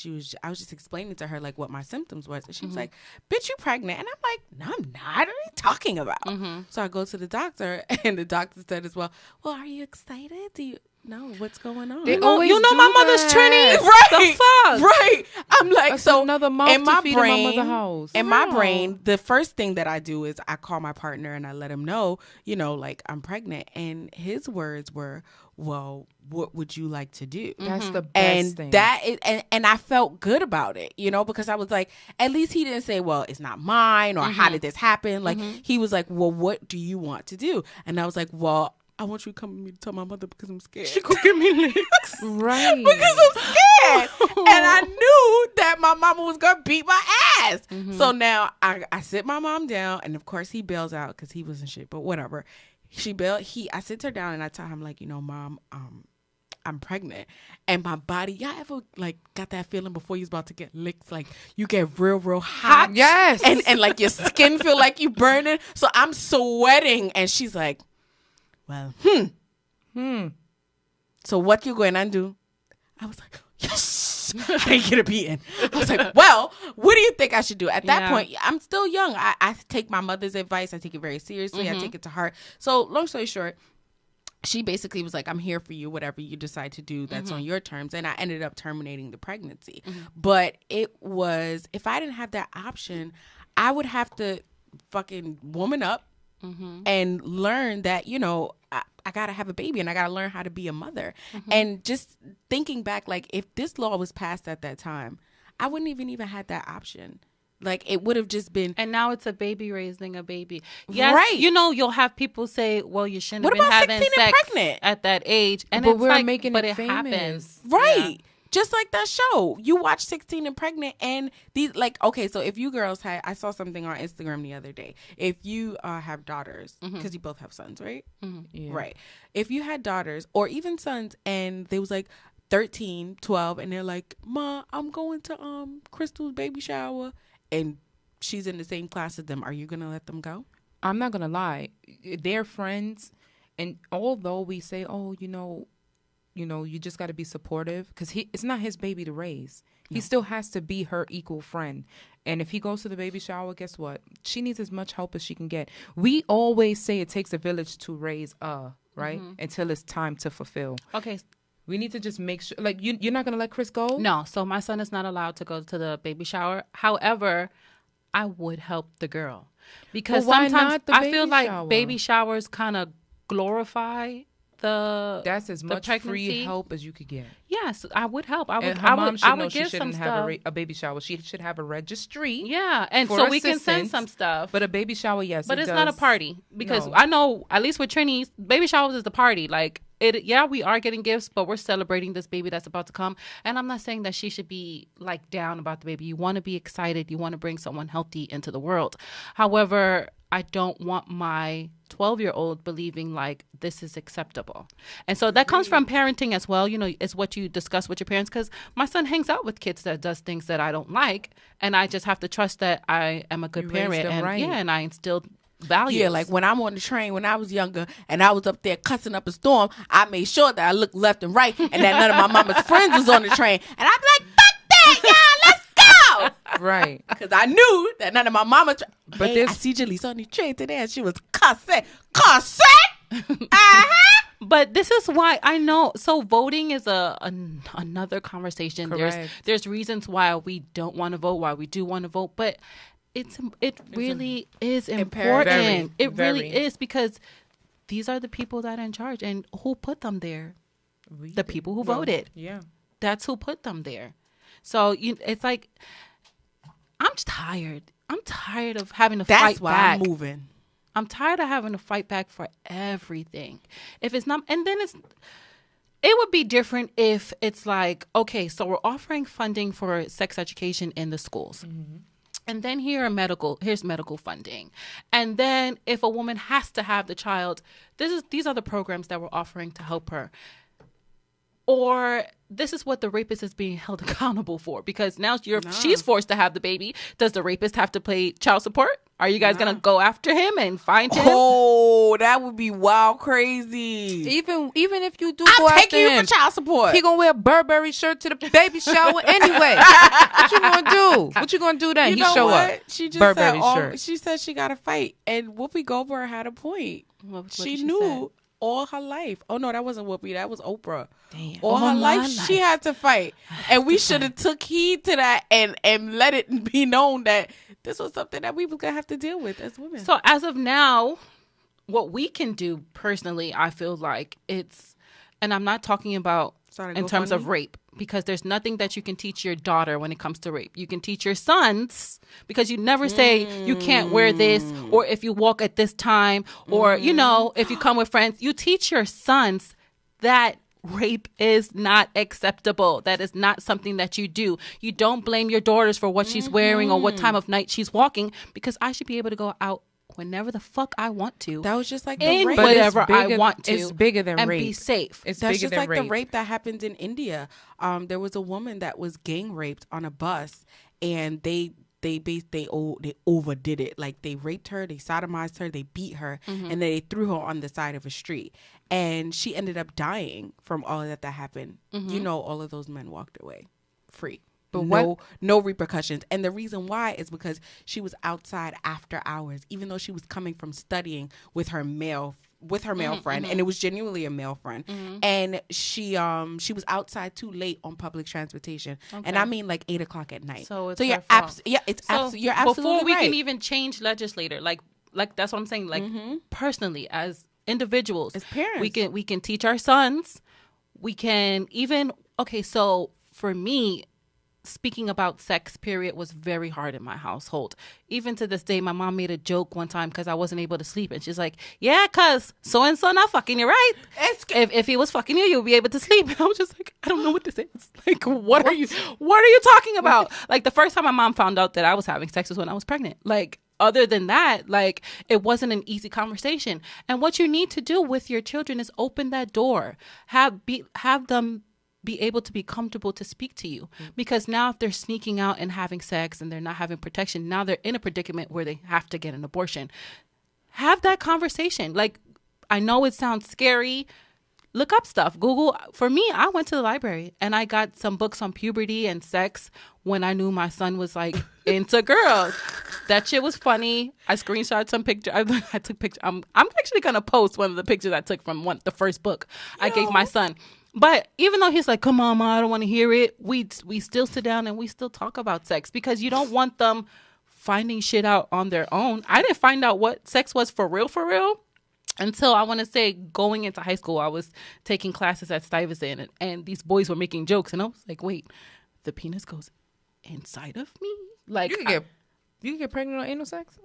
Speaker 5: I was just explaining to her like what my symptoms was, and she was like, "Bitch, you pregnant?" And I'm like, "No, I'm not. What are you talking about?" So I go to the doctor, and the doctor said as well, "Are you excited? Do you know what's going on?"
Speaker 2: They always
Speaker 1: You know
Speaker 2: do
Speaker 1: my mother's
Speaker 2: that.
Speaker 1: Trini.
Speaker 5: Right,
Speaker 1: The fuck?
Speaker 5: right. I'm like,
Speaker 2: That's
Speaker 5: so
Speaker 2: another mouth
Speaker 5: in
Speaker 2: to
Speaker 5: my
Speaker 2: feed in
Speaker 5: brain,
Speaker 2: my mother house.
Speaker 5: in my brain, the first thing that I do is I call my partner and I let him know, you know, like I'm pregnant, and his words were, "Well, what would you like to do?"
Speaker 2: That's the best
Speaker 5: And
Speaker 2: thing.
Speaker 5: that is, and I felt good about it, you know, because I was like, at least he didn't say, "Well, it's not mine," or "How did this happen?" Like he was like, "Well, what do you want to do?" And I was like, "Well, I want you to come with me to tell my mother because I'm scared." She could give me licks
Speaker 2: Right.
Speaker 5: because I'm scared, and I knew that my mama was gonna beat my ass. So now I sit my mom down, and of course he bails out because he wasn't shit, but whatever. I sit her down and I tell him like, you know, Mom, I'm pregnant, and my body. Y'all ever like got that feeling before you're about to get licked? Like you get real hot,
Speaker 2: Yes.
Speaker 5: and like your skin feel like you burning. So I'm sweating, and she's like, "Well, so what you going to do?" I was like, "Yes, I didn't get a beating." I was like, "Well, what do you think I should do?" At that
Speaker 1: Yeah.
Speaker 5: point, I'm still young. I take my mother's advice. I take it very seriously. I take it to heart. So long story short, she basically was like, "I'm here for you, whatever you decide to do, that's on your terms." And I ended up terminating the pregnancy. But it was, if I didn't have that option, I would have to fucking woman up and learn that, you know, I got to have a baby and I got to learn how to be a mother. And just thinking back, like if this law was passed at that time, I wouldn't even had that option. Like it would have just been,
Speaker 1: And now it's a baby raising a baby. Yes,
Speaker 5: Right.
Speaker 1: you know, you'll have people say, "Well, you shouldn't
Speaker 5: What
Speaker 1: have been
Speaker 5: about
Speaker 1: having
Speaker 5: 16 and
Speaker 1: sex
Speaker 5: pregnant?
Speaker 1: at that age." And
Speaker 2: But
Speaker 1: it's
Speaker 2: we're
Speaker 1: like,
Speaker 2: making
Speaker 1: but
Speaker 2: it
Speaker 1: it
Speaker 2: famous.
Speaker 1: happens,
Speaker 5: right. Just like that show. You watch 16 and Pregnant, and these, like, okay, so if you girls I saw something on Instagram the other day. If you have daughters, because you both have sons, right?
Speaker 2: Yeah.
Speaker 5: Right. If you had daughters or even sons, and they was like 13, 12, and they're like, "Ma, I'm going to Crystal's baby shower," and she's in the same class as them, are you gonna let them go?
Speaker 2: I'm not gonna lie, they're friends, and although we say, "Oh, you know, you just got to be supportive," because it's not his baby to raise. He still has to be her equal friend. And if he goes to the baby shower, guess what? She needs as much help as she can get. We always say it takes a village to raise right? Until it's time to fulfill.
Speaker 1: Okay.
Speaker 2: We need to just make sure, like, you're not gonna let Chris go.
Speaker 1: No, so my son is not allowed to go to the baby shower. However, I would help the girl because
Speaker 2: Well, why
Speaker 1: sometimes
Speaker 2: not the
Speaker 1: I feel
Speaker 2: baby
Speaker 1: like
Speaker 2: shower?
Speaker 1: baby showers kind of glorify the
Speaker 2: That's as
Speaker 1: the
Speaker 2: much free
Speaker 1: pregnancy.
Speaker 2: help as you could get.
Speaker 1: Yes, I would help. I would.
Speaker 2: And her
Speaker 1: I
Speaker 2: mom
Speaker 1: would.
Speaker 2: should
Speaker 1: I
Speaker 2: know
Speaker 1: would
Speaker 2: she
Speaker 1: give some
Speaker 2: shouldn't have
Speaker 1: stuff.
Speaker 2: a baby shower. She should have a registry.
Speaker 1: Yeah, and
Speaker 2: for
Speaker 1: so we can send
Speaker 2: assistance.
Speaker 1: some stuff.
Speaker 2: But a baby shower, yes.
Speaker 1: But
Speaker 2: it
Speaker 1: it's not a
Speaker 2: does.
Speaker 1: party because
Speaker 2: No.
Speaker 1: I know at least with Trini's baby showers is the party. Like it, yeah, we are getting gifts, but we're celebrating this baby that's about to come. And I'm not saying that she should be like down about the baby. You want to be excited. You want to bring someone healthy into the world. However, I don't want my 12-year-old believing like this is acceptable. And so that comes from parenting as well. You know, it's what you discuss with your parents, because my son hangs out with kids that does things that I don't like. And I just have to trust that I am a good parent. And
Speaker 2: right.
Speaker 1: and I instilled values.
Speaker 5: Yeah, like when I'm on the train when I was younger and I was up there cussing up a storm, I made sure that I looked left and right and that none of my mama's friends was on the train. And I'd be like, fuck that, y'all, let's go.
Speaker 2: Right.
Speaker 5: Because I knew that none of my mama.
Speaker 2: But
Speaker 5: hey,
Speaker 2: this-
Speaker 5: I see Jaleesa on the train today and she was cussing. Uh-huh.
Speaker 1: But this is why I know. So voting is another conversation.
Speaker 2: Correct.
Speaker 1: There's reasons why we don't want to vote, why we do want to vote, but it really is important.
Speaker 2: Very,
Speaker 1: it really
Speaker 2: very.
Speaker 1: is, because these are the people that are in charge, and who put them there? The people who voted.
Speaker 2: Yeah.
Speaker 1: That's who put them there. So it's like, I'm tired. I'm tired of having to
Speaker 5: That's
Speaker 1: fight
Speaker 5: why
Speaker 1: back.
Speaker 5: I'm moving.
Speaker 1: I'm tired of having to fight back for everything. If it's not, and then it would be different if it's like, okay, so we're offering funding for sex education in the schools. Mm-hmm. And then here's medical funding. And then if a woman has to have the child, these are the programs that we're offering to help her. Or this is what the rapist is being held accountable for, because now she's forced to have the baby. Does the rapist have to pay child support? Are you guys going to go after him and find him?
Speaker 5: Oh, that would be wild crazy.
Speaker 2: Even if you do
Speaker 5: I'm
Speaker 2: go after
Speaker 5: taking you
Speaker 2: him,
Speaker 5: for child support.
Speaker 2: he gonna wear a Burberry shirt to the baby shower anyway. What you gonna do? What you gonna do then?
Speaker 5: You
Speaker 2: He
Speaker 5: know
Speaker 2: show
Speaker 5: what?
Speaker 2: up.
Speaker 5: She just
Speaker 2: Burberry
Speaker 5: said,
Speaker 2: shirt.
Speaker 5: she said she got to fight. And Whoopi Goldberg had a point.
Speaker 1: What
Speaker 5: She
Speaker 1: she
Speaker 5: knew all her life. Oh, no, that wasn't Whoopi. That was Oprah.
Speaker 1: Damn.
Speaker 5: All her
Speaker 1: my
Speaker 5: life, she had to fight. And we should have took heed to that and let it be known that this was something that we were going to have to deal with as women.
Speaker 1: So as of now, what we can do personally, I feel like it's, and I'm not talking about
Speaker 5: Sorry,
Speaker 1: in terms of rape, because there's nothing that you can teach your daughter when it comes to rape. You can teach your sons, because you never say you can't wear this, or if you walk at this time, or, you know, if you come with friends, you teach your sons that rape is not acceptable. That is not something that you do. You don't blame your daughters for what she's wearing or what time of night she's walking, because I should be able to go out whenever the fuck I want to.
Speaker 5: That was just like the
Speaker 1: in
Speaker 5: rape.
Speaker 2: But it's
Speaker 1: whatever I
Speaker 2: bigger-
Speaker 1: want to.
Speaker 2: it's bigger than
Speaker 1: and
Speaker 2: rape.
Speaker 1: be safe.
Speaker 2: It's
Speaker 5: That's
Speaker 2: bigger
Speaker 5: just
Speaker 2: than
Speaker 5: like
Speaker 2: rape.
Speaker 5: the rape that happened in India. There was a woman that was gang raped on a bus, and they overdid it. Like, they raped her, they sodomized her, they beat her, and then they threw her on the side of a street. And she ended up dying from all of that happened. You know, all of those men walked away free. But no repercussions. And the reason why is because she was outside after hours, even though she was coming from studying with her male friend, and it was genuinely a male friend. And she was outside too late on public transportation, and I mean like 8 o'clock at night.
Speaker 1: So it's
Speaker 5: you're
Speaker 1: her fault.
Speaker 5: you're absolutely
Speaker 1: before we
Speaker 5: right.
Speaker 1: can even change legislator, like that's what I'm saying. Like personally, as individuals,
Speaker 5: As parents.
Speaker 1: we can teach our sons. We can even so for me, speaking about sex, period, was very hard in my household. Even to this day, my mom made a joke one time because I wasn't able to sleep, and she's like, "Yeah, cuz so and so not fucking you, right? If he was fucking you, you'll be able to sleep." And I was just like, I don't know what this is. Like, what are you talking about? Like, the first time my mom found out that I was having sex was when I was pregnant. Like, other than that, like, it wasn't an easy conversation. And what you need to do with your children is open that door. Have them be able to be comfortable to speak to you, because now if they're sneaking out and having sex and they're not having protection, now they're in a predicament where they have to get an abortion. Have that conversation. Like, I know it sounds scary. Look up stuff. Google. For me, I went to the library and I got some books on puberty and sex when I knew my son was like into girls. That shit was funny. I screenshot some picture. I took pictures. I'm actually gonna post one of the pictures I took from the first book I gave my son. But even though he's like, "Come on, Ma, I don't want to hear it," we still sit down and we still talk about sex, because you don't want them finding shit out on their own. I didn't find out what sex was for real until, I want to say, going into high school. I was taking classes at Stuyvesant, and these boys were making jokes, and I was like, "Wait, the penis goes inside of me?" Like,
Speaker 2: You can get pregnant on anal sex?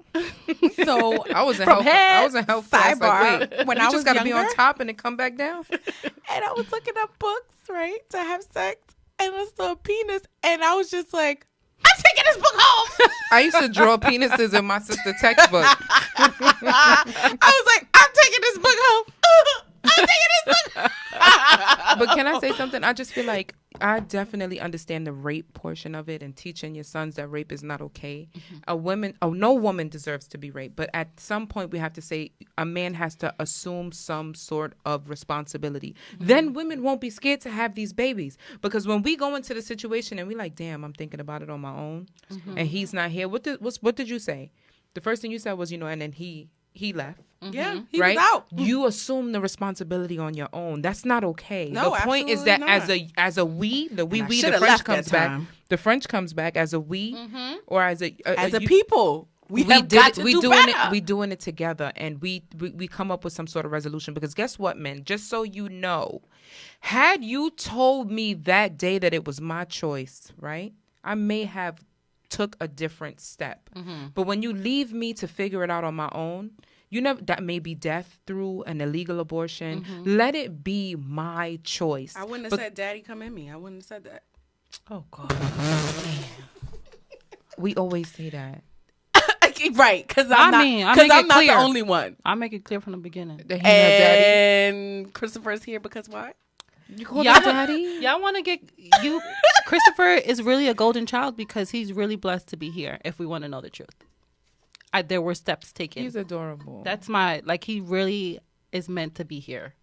Speaker 5: So
Speaker 2: I was in
Speaker 1: From
Speaker 2: health.
Speaker 1: head,
Speaker 2: I was in health class.
Speaker 5: sidebar,
Speaker 2: Like, wait,
Speaker 5: when
Speaker 2: you
Speaker 5: I
Speaker 2: just
Speaker 5: was
Speaker 2: gotta be on
Speaker 5: younger-
Speaker 2: top and then come back down.
Speaker 5: and I was looking up books, right, to have sex, and I saw a penis, and I was just like, I'm taking this book home.
Speaker 2: I used to draw penises in my sister's textbook.
Speaker 5: I was like, I'm taking this book home. I'm taking this book home.
Speaker 2: But can I say something? I just feel like I definitely understand the rape portion of it and teaching your sons that rape is not okay. No woman deserves to be raped. But at some point, we have to say a man has to assume some sort of responsibility. Then women won't be scared to have these babies. Because when we go into the situation and we're like, damn, I'm thinking about it on my own, and he's not here. What did you say? The first thing you said was, and then he left.
Speaker 5: Yeah, he
Speaker 2: right?
Speaker 5: was out.
Speaker 2: You assume the resposibility on your own. That's not okay.
Speaker 5: No,
Speaker 2: the point is that
Speaker 5: absolutely
Speaker 2: as a we, the
Speaker 5: And I
Speaker 2: the
Speaker 5: shoulda
Speaker 2: French
Speaker 5: left
Speaker 2: comes
Speaker 5: that
Speaker 2: back.
Speaker 5: time.
Speaker 2: The French comes back as a we, or as a
Speaker 5: people. We have got to do
Speaker 2: doing
Speaker 5: better.
Speaker 2: it. We doing it together, and we come up with some sort of resolution. Because guess what, men? Just so you know, had you told me that day that it was my choice, right? I may have took a different step. But when you leave me to figure it out on my own, that may be death through an illegal abortion. Let it be my choice.
Speaker 5: I wouldn't have said, "Daddy, come in me." I wouldn't have said that.
Speaker 2: Oh God. We always say that.
Speaker 5: Right, because
Speaker 1: I
Speaker 5: I'm not.
Speaker 1: mean, I
Speaker 5: Because
Speaker 1: make
Speaker 5: I'm
Speaker 1: it
Speaker 5: not
Speaker 1: clear.
Speaker 5: the only one.
Speaker 1: I make it clear from the beginning.
Speaker 2: That he not daddy.
Speaker 5: And Christopher's here because why?
Speaker 2: You call
Speaker 1: Y'all,
Speaker 2: him daddy?
Speaker 1: y'all want to get you? Christopher is really a golden child because he's really blessed to be here. If we want to know the truth, there were steps taken.
Speaker 2: He's adorable.
Speaker 1: That's he really is meant to be here.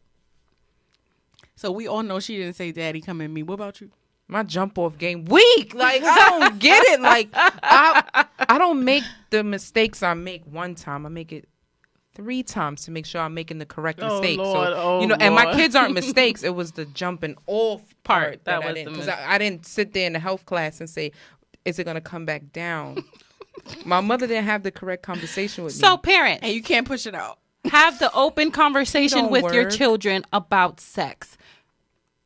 Speaker 5: So we all know she didn't say, "Daddy, come in me." What about you?
Speaker 2: My jump off game weak. Like I don't get it. Like I don't make the mistakes I make one time. I make it 3 times to make sure I'm making the correct mistake.
Speaker 1: Lord,
Speaker 2: So and my kids aren't mistakes. It was the jumping off part
Speaker 1: That
Speaker 2: that I
Speaker 1: was
Speaker 2: didn't,
Speaker 1: the
Speaker 2: because I didn't sit there in the health class and say, "Is it gonna come back down?" My mother didn't have the correct conversation with me.
Speaker 1: So parents,
Speaker 5: And you can't push it out.
Speaker 1: have the open conversation
Speaker 2: Don't
Speaker 1: with your
Speaker 2: work.
Speaker 1: children about sex.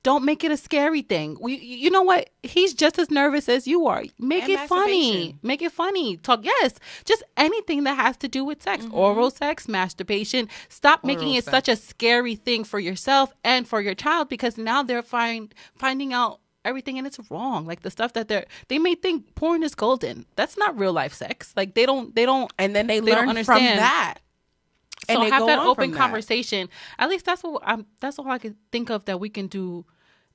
Speaker 1: Don't make it a scary thing. You know what? He's just as nervous as you are. Make
Speaker 5: And
Speaker 1: it funny.
Speaker 5: masturbation.
Speaker 1: Make it funny. Talk, yes. Just anything that has to do with sex. Oral sex, masturbation. Stop making
Speaker 2: Oral
Speaker 1: it
Speaker 2: sex.
Speaker 1: such a scary thing for yourself and for your child, because now they're finding out everything and it's wrong. Like the stuff that they may think porn is golden. That's not real life sex. Like they don't
Speaker 5: And then they
Speaker 1: They don't
Speaker 5: learn from
Speaker 1: understand.
Speaker 5: that.
Speaker 1: so
Speaker 5: they
Speaker 1: have
Speaker 5: go
Speaker 1: that
Speaker 5: on
Speaker 1: open
Speaker 5: from that.
Speaker 1: conversation. At least that's all I can think of that we can do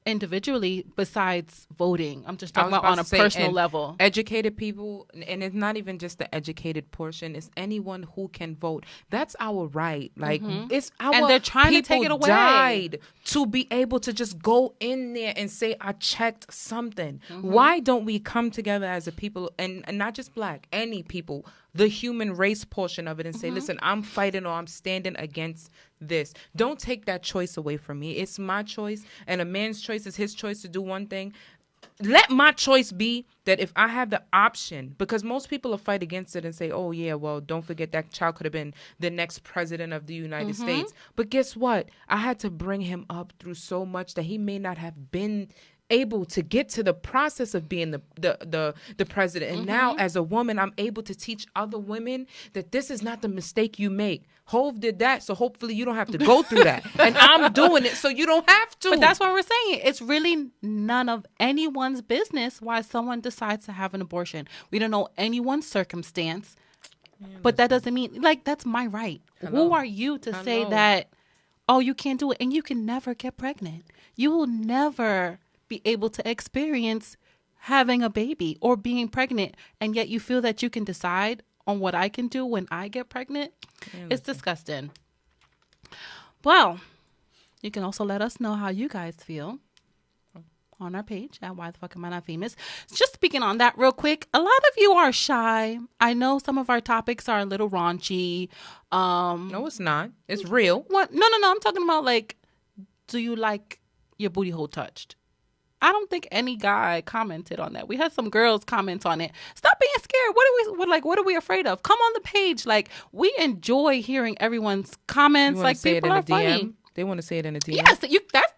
Speaker 1: individually besides voting. I'm just talking
Speaker 2: I was
Speaker 1: about on a
Speaker 2: to say,
Speaker 1: personal
Speaker 2: and
Speaker 1: level.
Speaker 2: Educated people, and it's not even just the educated portion, it's anyone who can vote. That's our right. Like it's our
Speaker 1: And they're trying to take
Speaker 2: people
Speaker 1: it away.
Speaker 2: died to be able to just go in there and say, I checked something. Why don't we come together as a people, and not just black, any people, the human race portion of it, and say, listen, I'm fighting or I'm standing against this. Don't take that choice away from me. It's my choice, and a man's choice is his choice to do one thing. Let my choice be that if I have the option, because most people will fight against it and say, oh yeah, well, don't forget that child could have been the next president of the United States. But guess what? I had to bring him up through so much that he may not have been able to get to the process of being the president. And now as a woman, I'm able to teach other women that this is not the mistake you make. Hove did that, so hopefully you don't have to go through that. And I'm doing it, so you don't have to.
Speaker 1: But that's what we're saying. It's really none of anyone's business why someone decides to have an abortion. We don't know anyone's circumstance, but that doesn't mean, like, that's my right. Who are you to say that, oh, you can't do it, and you can never get pregnant? You will never be able to experience having a baby or being pregnant, and yet you feel that you can decide on what I can do when I get pregnant. It's disgusting. Well, you can also let us know how you guys feel on our page at Why the Fuck Am I Not Famous. Just speaking on that real quick, a lot of you are shy. I know some of our topics are a little raunchy.
Speaker 2: No, it's not. It's real.
Speaker 1: What? No. I'm talking about, like, do you like your booty hole touched? I don't think any guy commented on that. We had some girls comment on it. Stop being scared. What are we afraid of? Come on the page. Like, we enjoy hearing everyone's comments. Like, people are funny.
Speaker 2: They want to say it in a DM.
Speaker 1: Yes,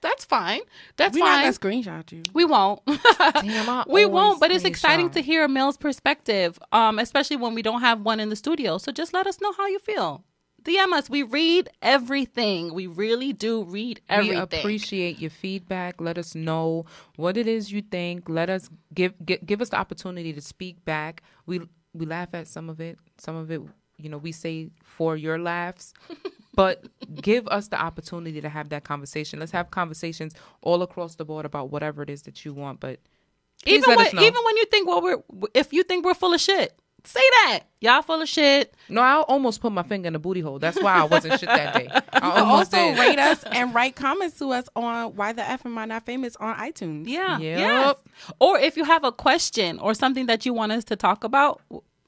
Speaker 1: that's fine. That's
Speaker 5: We're
Speaker 1: fine.
Speaker 5: not gonna screenshot you.
Speaker 1: We won't.
Speaker 2: I
Speaker 1: We
Speaker 2: always
Speaker 1: won't, but it's exciting
Speaker 2: screenshot.
Speaker 1: to hear a male's perspective, especially when we don't have one in the studio. So just let us know how you feel. DM us. We read everything. We really do read everything.
Speaker 2: We appreciate your feedback. Let us know what it is you think. Let us give us the opportunity to speak back. We laugh at some of it. Some of it, we say for your laughs. But give us the opportunity to have that conversation. Let's have conversations all across the board about whatever it is that you want. But
Speaker 1: even when you think if you think we're full of shit, say that y'all full of shit.
Speaker 2: No, I almost put my finger in the booty hole. That's why I wasn't shit that day. I
Speaker 5: Also
Speaker 2: did.
Speaker 5: rate us and write comments to us on Why the F Am I Not Famous on iTunes.
Speaker 1: Yeah.
Speaker 2: Yep.
Speaker 1: Yes. Or if you have a question or something that you want us to talk about.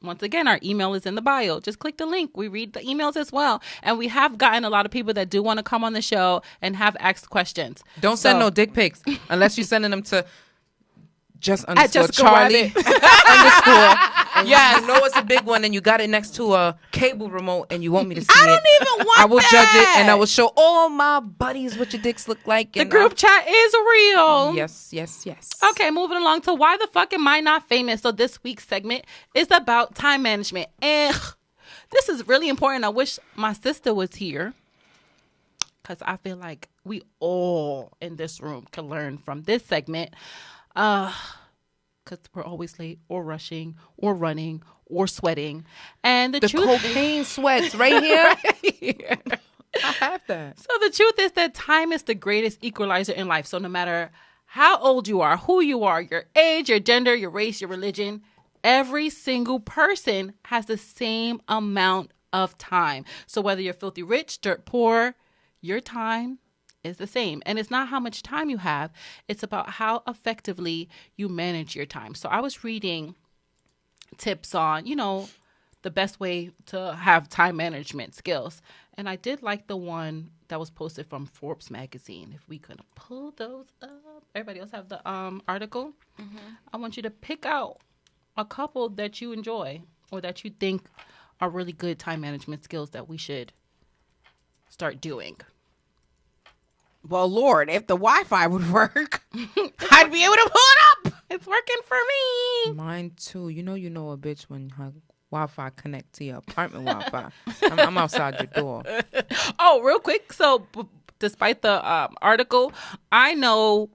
Speaker 1: Once again, our email is in the bio. Just click the link. We read the emails as well. And we have gotten a lot of people that do want to come on the show and have asked questions.
Speaker 2: Don't send no dick pics unless you're sending them to just underscore
Speaker 1: Jessica
Speaker 2: Charlie underscore. And
Speaker 5: Yes.
Speaker 2: you know it's a big one and you got it next to a cable remote and you want me to see
Speaker 5: I
Speaker 2: it.
Speaker 5: don't even want
Speaker 2: I will
Speaker 5: that.
Speaker 2: judge it and I will show all my buddies what your dicks look like.
Speaker 1: The
Speaker 2: And
Speaker 1: group chat is real.
Speaker 2: Yes.
Speaker 1: Okay, moving along to Why the Fuck Am I Not Famous? So this week's segment is about time management. And this is really important. I wish my sister was here because I feel like we all in this room can learn from this segment. Because we're always late or rushing or running or sweating. And the truth
Speaker 2: cocaine sweats right here. I have that.
Speaker 1: So the truth is that time is the greatest equalizer in life. So no matter how old you are, who you are, your age, your gender, your race, your religion, every single person has the same amount of time. So whether you're filthy rich, dirt poor, your time is the same. And it's not how much time you have. It's about how effectively you manage your time. So I was reading tips on, the best way to have time management skills. And I did like the one that was posted from Forbes magazine. If we could pull those up. Everybody else have the article. Mm-hmm. I want you to pick out a couple that you enjoy or that you think are really good time management skills that we should start doing.
Speaker 5: Well, Lord, if the Wi-Fi would work, I'd be able to pull it up.
Speaker 1: It's working for me.
Speaker 2: Mine too. You know a bitch when her Wi-Fi connect to your apartment Wi-Fi. I'm outside your door.
Speaker 1: Oh, real quick. So despite the article, I know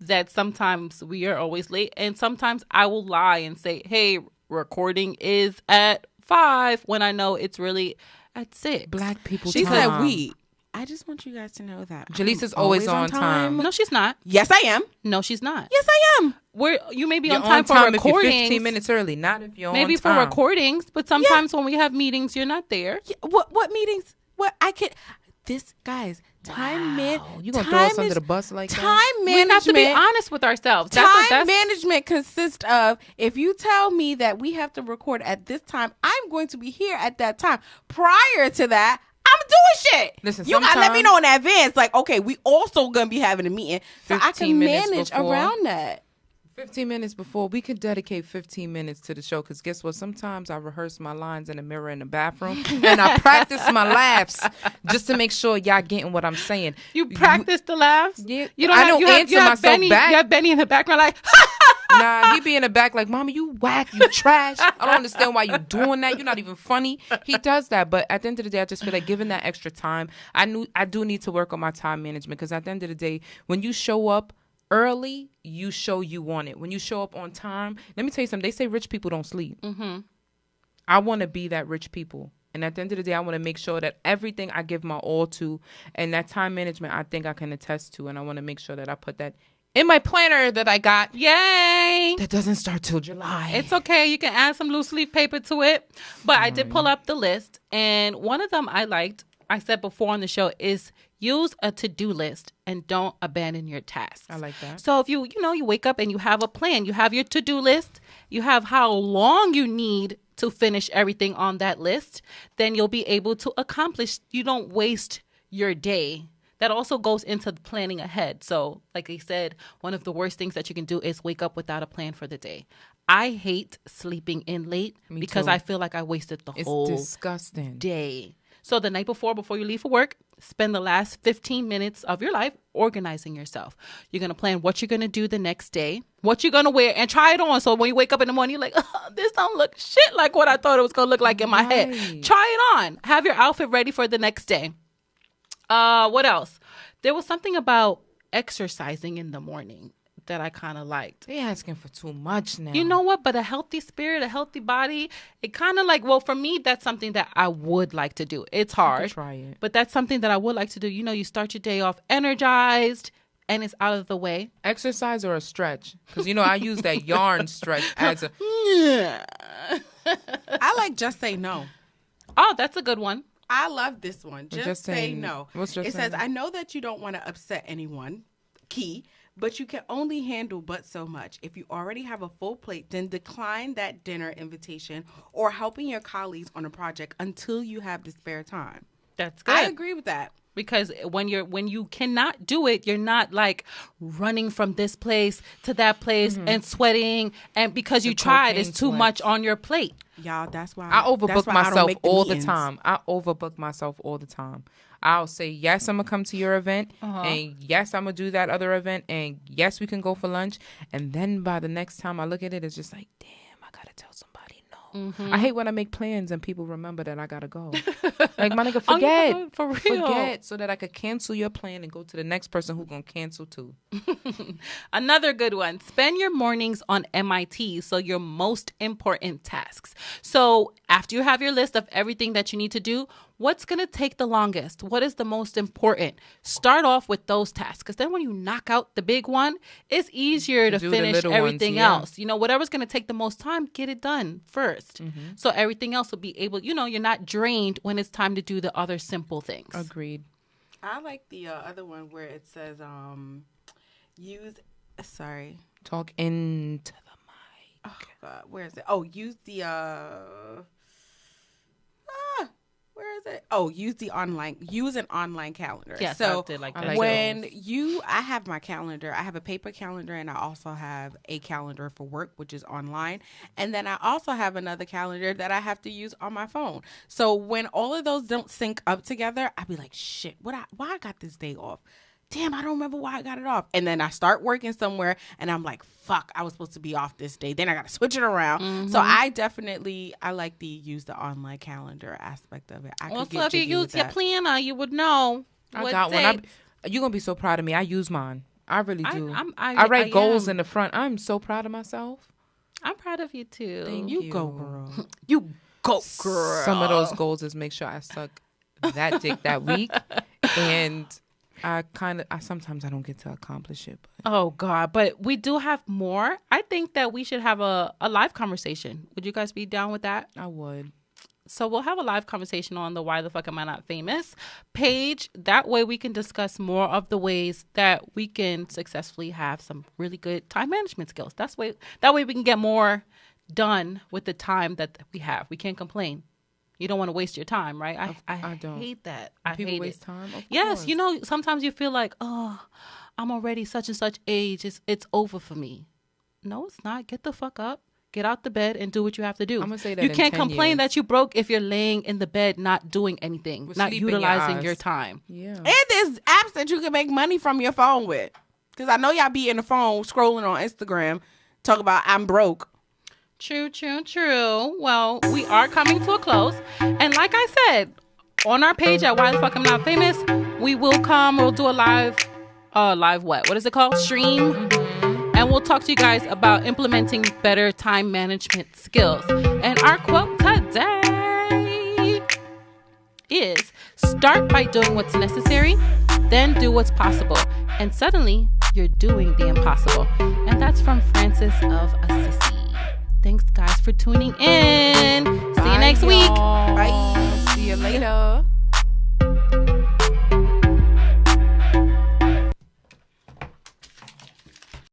Speaker 1: that sometimes we are always late. And sometimes I will lie and say, hey, recording is at 5 when I know it's really at 6.
Speaker 2: Black people
Speaker 5: She
Speaker 2: time.
Speaker 5: said we. I just want you guys to know that
Speaker 2: Jaleesa's
Speaker 5: I'm
Speaker 2: always on time.
Speaker 1: No, she's not.
Speaker 5: Yes, I am.
Speaker 1: No, she's not.
Speaker 5: Yes, I am.
Speaker 1: You may be
Speaker 2: You're
Speaker 1: on time for
Speaker 2: if you're
Speaker 1: recordings.
Speaker 2: 15 minutes early, not if you're
Speaker 1: Maybe
Speaker 2: on time.
Speaker 1: for recordings, but sometimes when we have meetings, you're not there.
Speaker 5: Yeah, what meetings? What I could. This guys,
Speaker 2: You gonna throw us under the bus like that?
Speaker 5: Time
Speaker 1: We have to be
Speaker 5: management.
Speaker 1: honest with ourselves.
Speaker 5: Time management consists of if you tell me that we have to record at this time, I'm going to be here at that time. Prior to that, I'm doing shit.
Speaker 2: Listen,
Speaker 5: you gotta let me
Speaker 2: sometimes-
Speaker 5: know in advance. Like, okay, we also gonna be having a meeting, so I
Speaker 2: 15
Speaker 5: can
Speaker 2: minutes
Speaker 5: manage
Speaker 2: before.
Speaker 5: around that.
Speaker 2: 15 minutes before, we could dedicate 15 minutes to the show because guess what? Sometimes I rehearse my lines in the mirror in the bathroom and I practice my laughs just to make sure y'all getting what I'm saying.
Speaker 1: You practice the laughs.
Speaker 2: Yeah,
Speaker 1: You don't
Speaker 2: I
Speaker 1: have,
Speaker 2: don't
Speaker 1: you have,
Speaker 2: answer
Speaker 1: you have
Speaker 2: myself
Speaker 1: Benny,
Speaker 2: back.
Speaker 1: You have Benny in the background like,
Speaker 2: Nah, he be in the back like, Mama, you whack, you trash. I don't understand why you doing that. You're not even funny. He does that. But at the end of the day, I just feel like giving that extra time, I do need to work on my time management because at the end of the day, when you show up early, you show you want it. When you show up on time, let me tell you something. They say rich people don't sleep. Mm-hmm. I want to be that rich people. And at the end of the day, I want to make sure that everything I give my all to and that time management, I think I can attest to. And I want to make sure that I put that in my planner that I got.
Speaker 1: yay.
Speaker 2: That doesn't start till July.
Speaker 1: It's okay. You can add some loose leaf paper to it. But I did pull up the list. And one of them I liked, I said before on the show, is use a to-do list and don't abandon your tasks.
Speaker 2: I like that.
Speaker 1: So if you wake up and you have a plan, you have your to-do list, you have how long you need to finish everything on that list, then you'll be able to accomplish. You don't waste your day. That also goes into the planning ahead. So like I said, one of the worst things that you can do is wake up without a plan for the day. I hate sleeping in late because
Speaker 2: too.
Speaker 1: I feel like I wasted the
Speaker 2: It's
Speaker 1: whole
Speaker 2: disgusting.
Speaker 1: day. So the night before you leave for work, spend the last 15 minutes of your life organizing yourself. You're going to plan what you're going to do the next day, what you're going to wear, and try it on. So when you wake up in the morning, you're like, oh, this don't look shit like what I thought it was going to look like in my head. Try it on. Have your outfit ready for the next day. What else? There was something about exercising in the morning that I kind of liked.
Speaker 2: They asking for too much now.
Speaker 1: You know what? But a healthy spirit, a healthy body, it kind of like, well, for me, that's something that I would like to do. It's hard.
Speaker 2: Try it.
Speaker 1: But that's something that I would like to do. You know, you start your day off energized and it's out of the way.
Speaker 2: Exercise or a stretch? Because, you know, I use that yarn stretch as a...
Speaker 5: I like Just Say No.
Speaker 1: Oh, that's a good one.
Speaker 5: I love this one. Just say no.
Speaker 2: What's just
Speaker 5: it says, I know that you don't want to upset anyone. Key. But you can only handle but so much. If you already have a full plate, then decline that dinner invitation or helping your colleagues on a project until you have the spare time.
Speaker 1: That's good.
Speaker 5: I agree with that.
Speaker 1: Because when you cannot do it, you're not like running from this place to that place and sweating, and because you tried, it's too much on your plate.
Speaker 5: Y'all, that's why
Speaker 2: I overbook myself all the
Speaker 5: meetings.
Speaker 2: time. I'll say, yes, I'm going to come to your event. And yes, I'm going to do that other event. And yes, we can go for lunch. And then by the next time I look at it, it's just like, damn, I got to tell somebody no. I hate when I make plans and people remember that I got to go. Like, my nigga, forget.
Speaker 1: Oh, for real.
Speaker 2: Forget so that I could cancel your plan and go to the next person who's going to cancel too.
Speaker 1: Another good one. Spend your mornings on MIT, so your most important tasks. So after you have your list of everything that you need to do, what's going to take the longest? What is the most important? Start off with those tasks, because then when you knock out the big one, it's easier to finish everything else. You know, whatever's going to take the most time, get it done first. So everything else will be able, you know, you're not drained when it's time to do the other simple things.
Speaker 2: Agreed.
Speaker 5: I like the other one where it says,
Speaker 2: Talk into the mic.
Speaker 5: Oh, God, where is it? Oh, use the, where is it? Oh, use an online calendar.
Speaker 1: Yes,
Speaker 5: so
Speaker 1: I did like that.
Speaker 5: I have my calendar, I have a paper calendar, and I also have a calendar for work, which is online. And then I also have another calendar that I have to use on my phone. So when all of those don't sync up together, I'd be like, shit, why I got this day off? Damn, I don't remember why I got it off. And then I start working somewhere and I'm like, fuck, I was supposed to be off this day. Then I got to switch it around. So I like the use the online calendar aspect of it.
Speaker 1: Also, if you use your planner, you would know.
Speaker 2: I got one. You're going to be so proud of me. I use mine. I really do. I write goals in the front. I'm so proud of myself.
Speaker 1: I'm proud of you too.
Speaker 2: Thank
Speaker 5: you go, girl.
Speaker 1: You go, girl.
Speaker 2: Some of those goals is make sure I suck that dick that week. And I sometimes I don't get to accomplish it. But.
Speaker 1: Oh God, but we do have more. I think that we should have a live conversation. Would you guys be down with that?
Speaker 2: I would.
Speaker 1: So we'll have a live conversation on the Why the Fuck Am I Not Famous page. That way we can discuss more of the ways that we can successfully have some really good time management skills. That way we can get more done with the time that we have. We can't complain. You don't want to waste your time, right? I don't hate that.
Speaker 2: People
Speaker 1: hate
Speaker 2: waste
Speaker 1: it.
Speaker 2: time? Of
Speaker 1: yes,
Speaker 2: course.
Speaker 1: you know, sometimes you feel like, oh, I'm already such and such age. It's over for me. No, it's not. Get the fuck up. Get out the bed and do what you have to do.
Speaker 2: I'm gonna say that
Speaker 1: you
Speaker 2: in
Speaker 1: can't
Speaker 2: 10
Speaker 1: complain
Speaker 2: years.
Speaker 1: that you broke if you're laying in the bed not doing anything,
Speaker 2: With
Speaker 1: not
Speaker 2: sleep in your
Speaker 1: utilizing
Speaker 2: eyes.
Speaker 1: your time.
Speaker 2: Yeah.
Speaker 5: And there's apps that you can make money from your phone with. Because I know y'all be in the phone scrolling on Instagram, talk about I'm broke.
Speaker 1: True. Well, we are coming to a close. And like I said, on our page at Why the Fuck I'm Not Famous, we'll do a live what is it called? Stream. And we'll talk to you guys about implementing better time management skills. And our quote today is, start by doing what's necessary, then do what's possible. And suddenly, you're doing the impossible. And that's from Francis of Assisi. Thanks, guys, for tuning in. See you next week.
Speaker 2: Bye. See you later.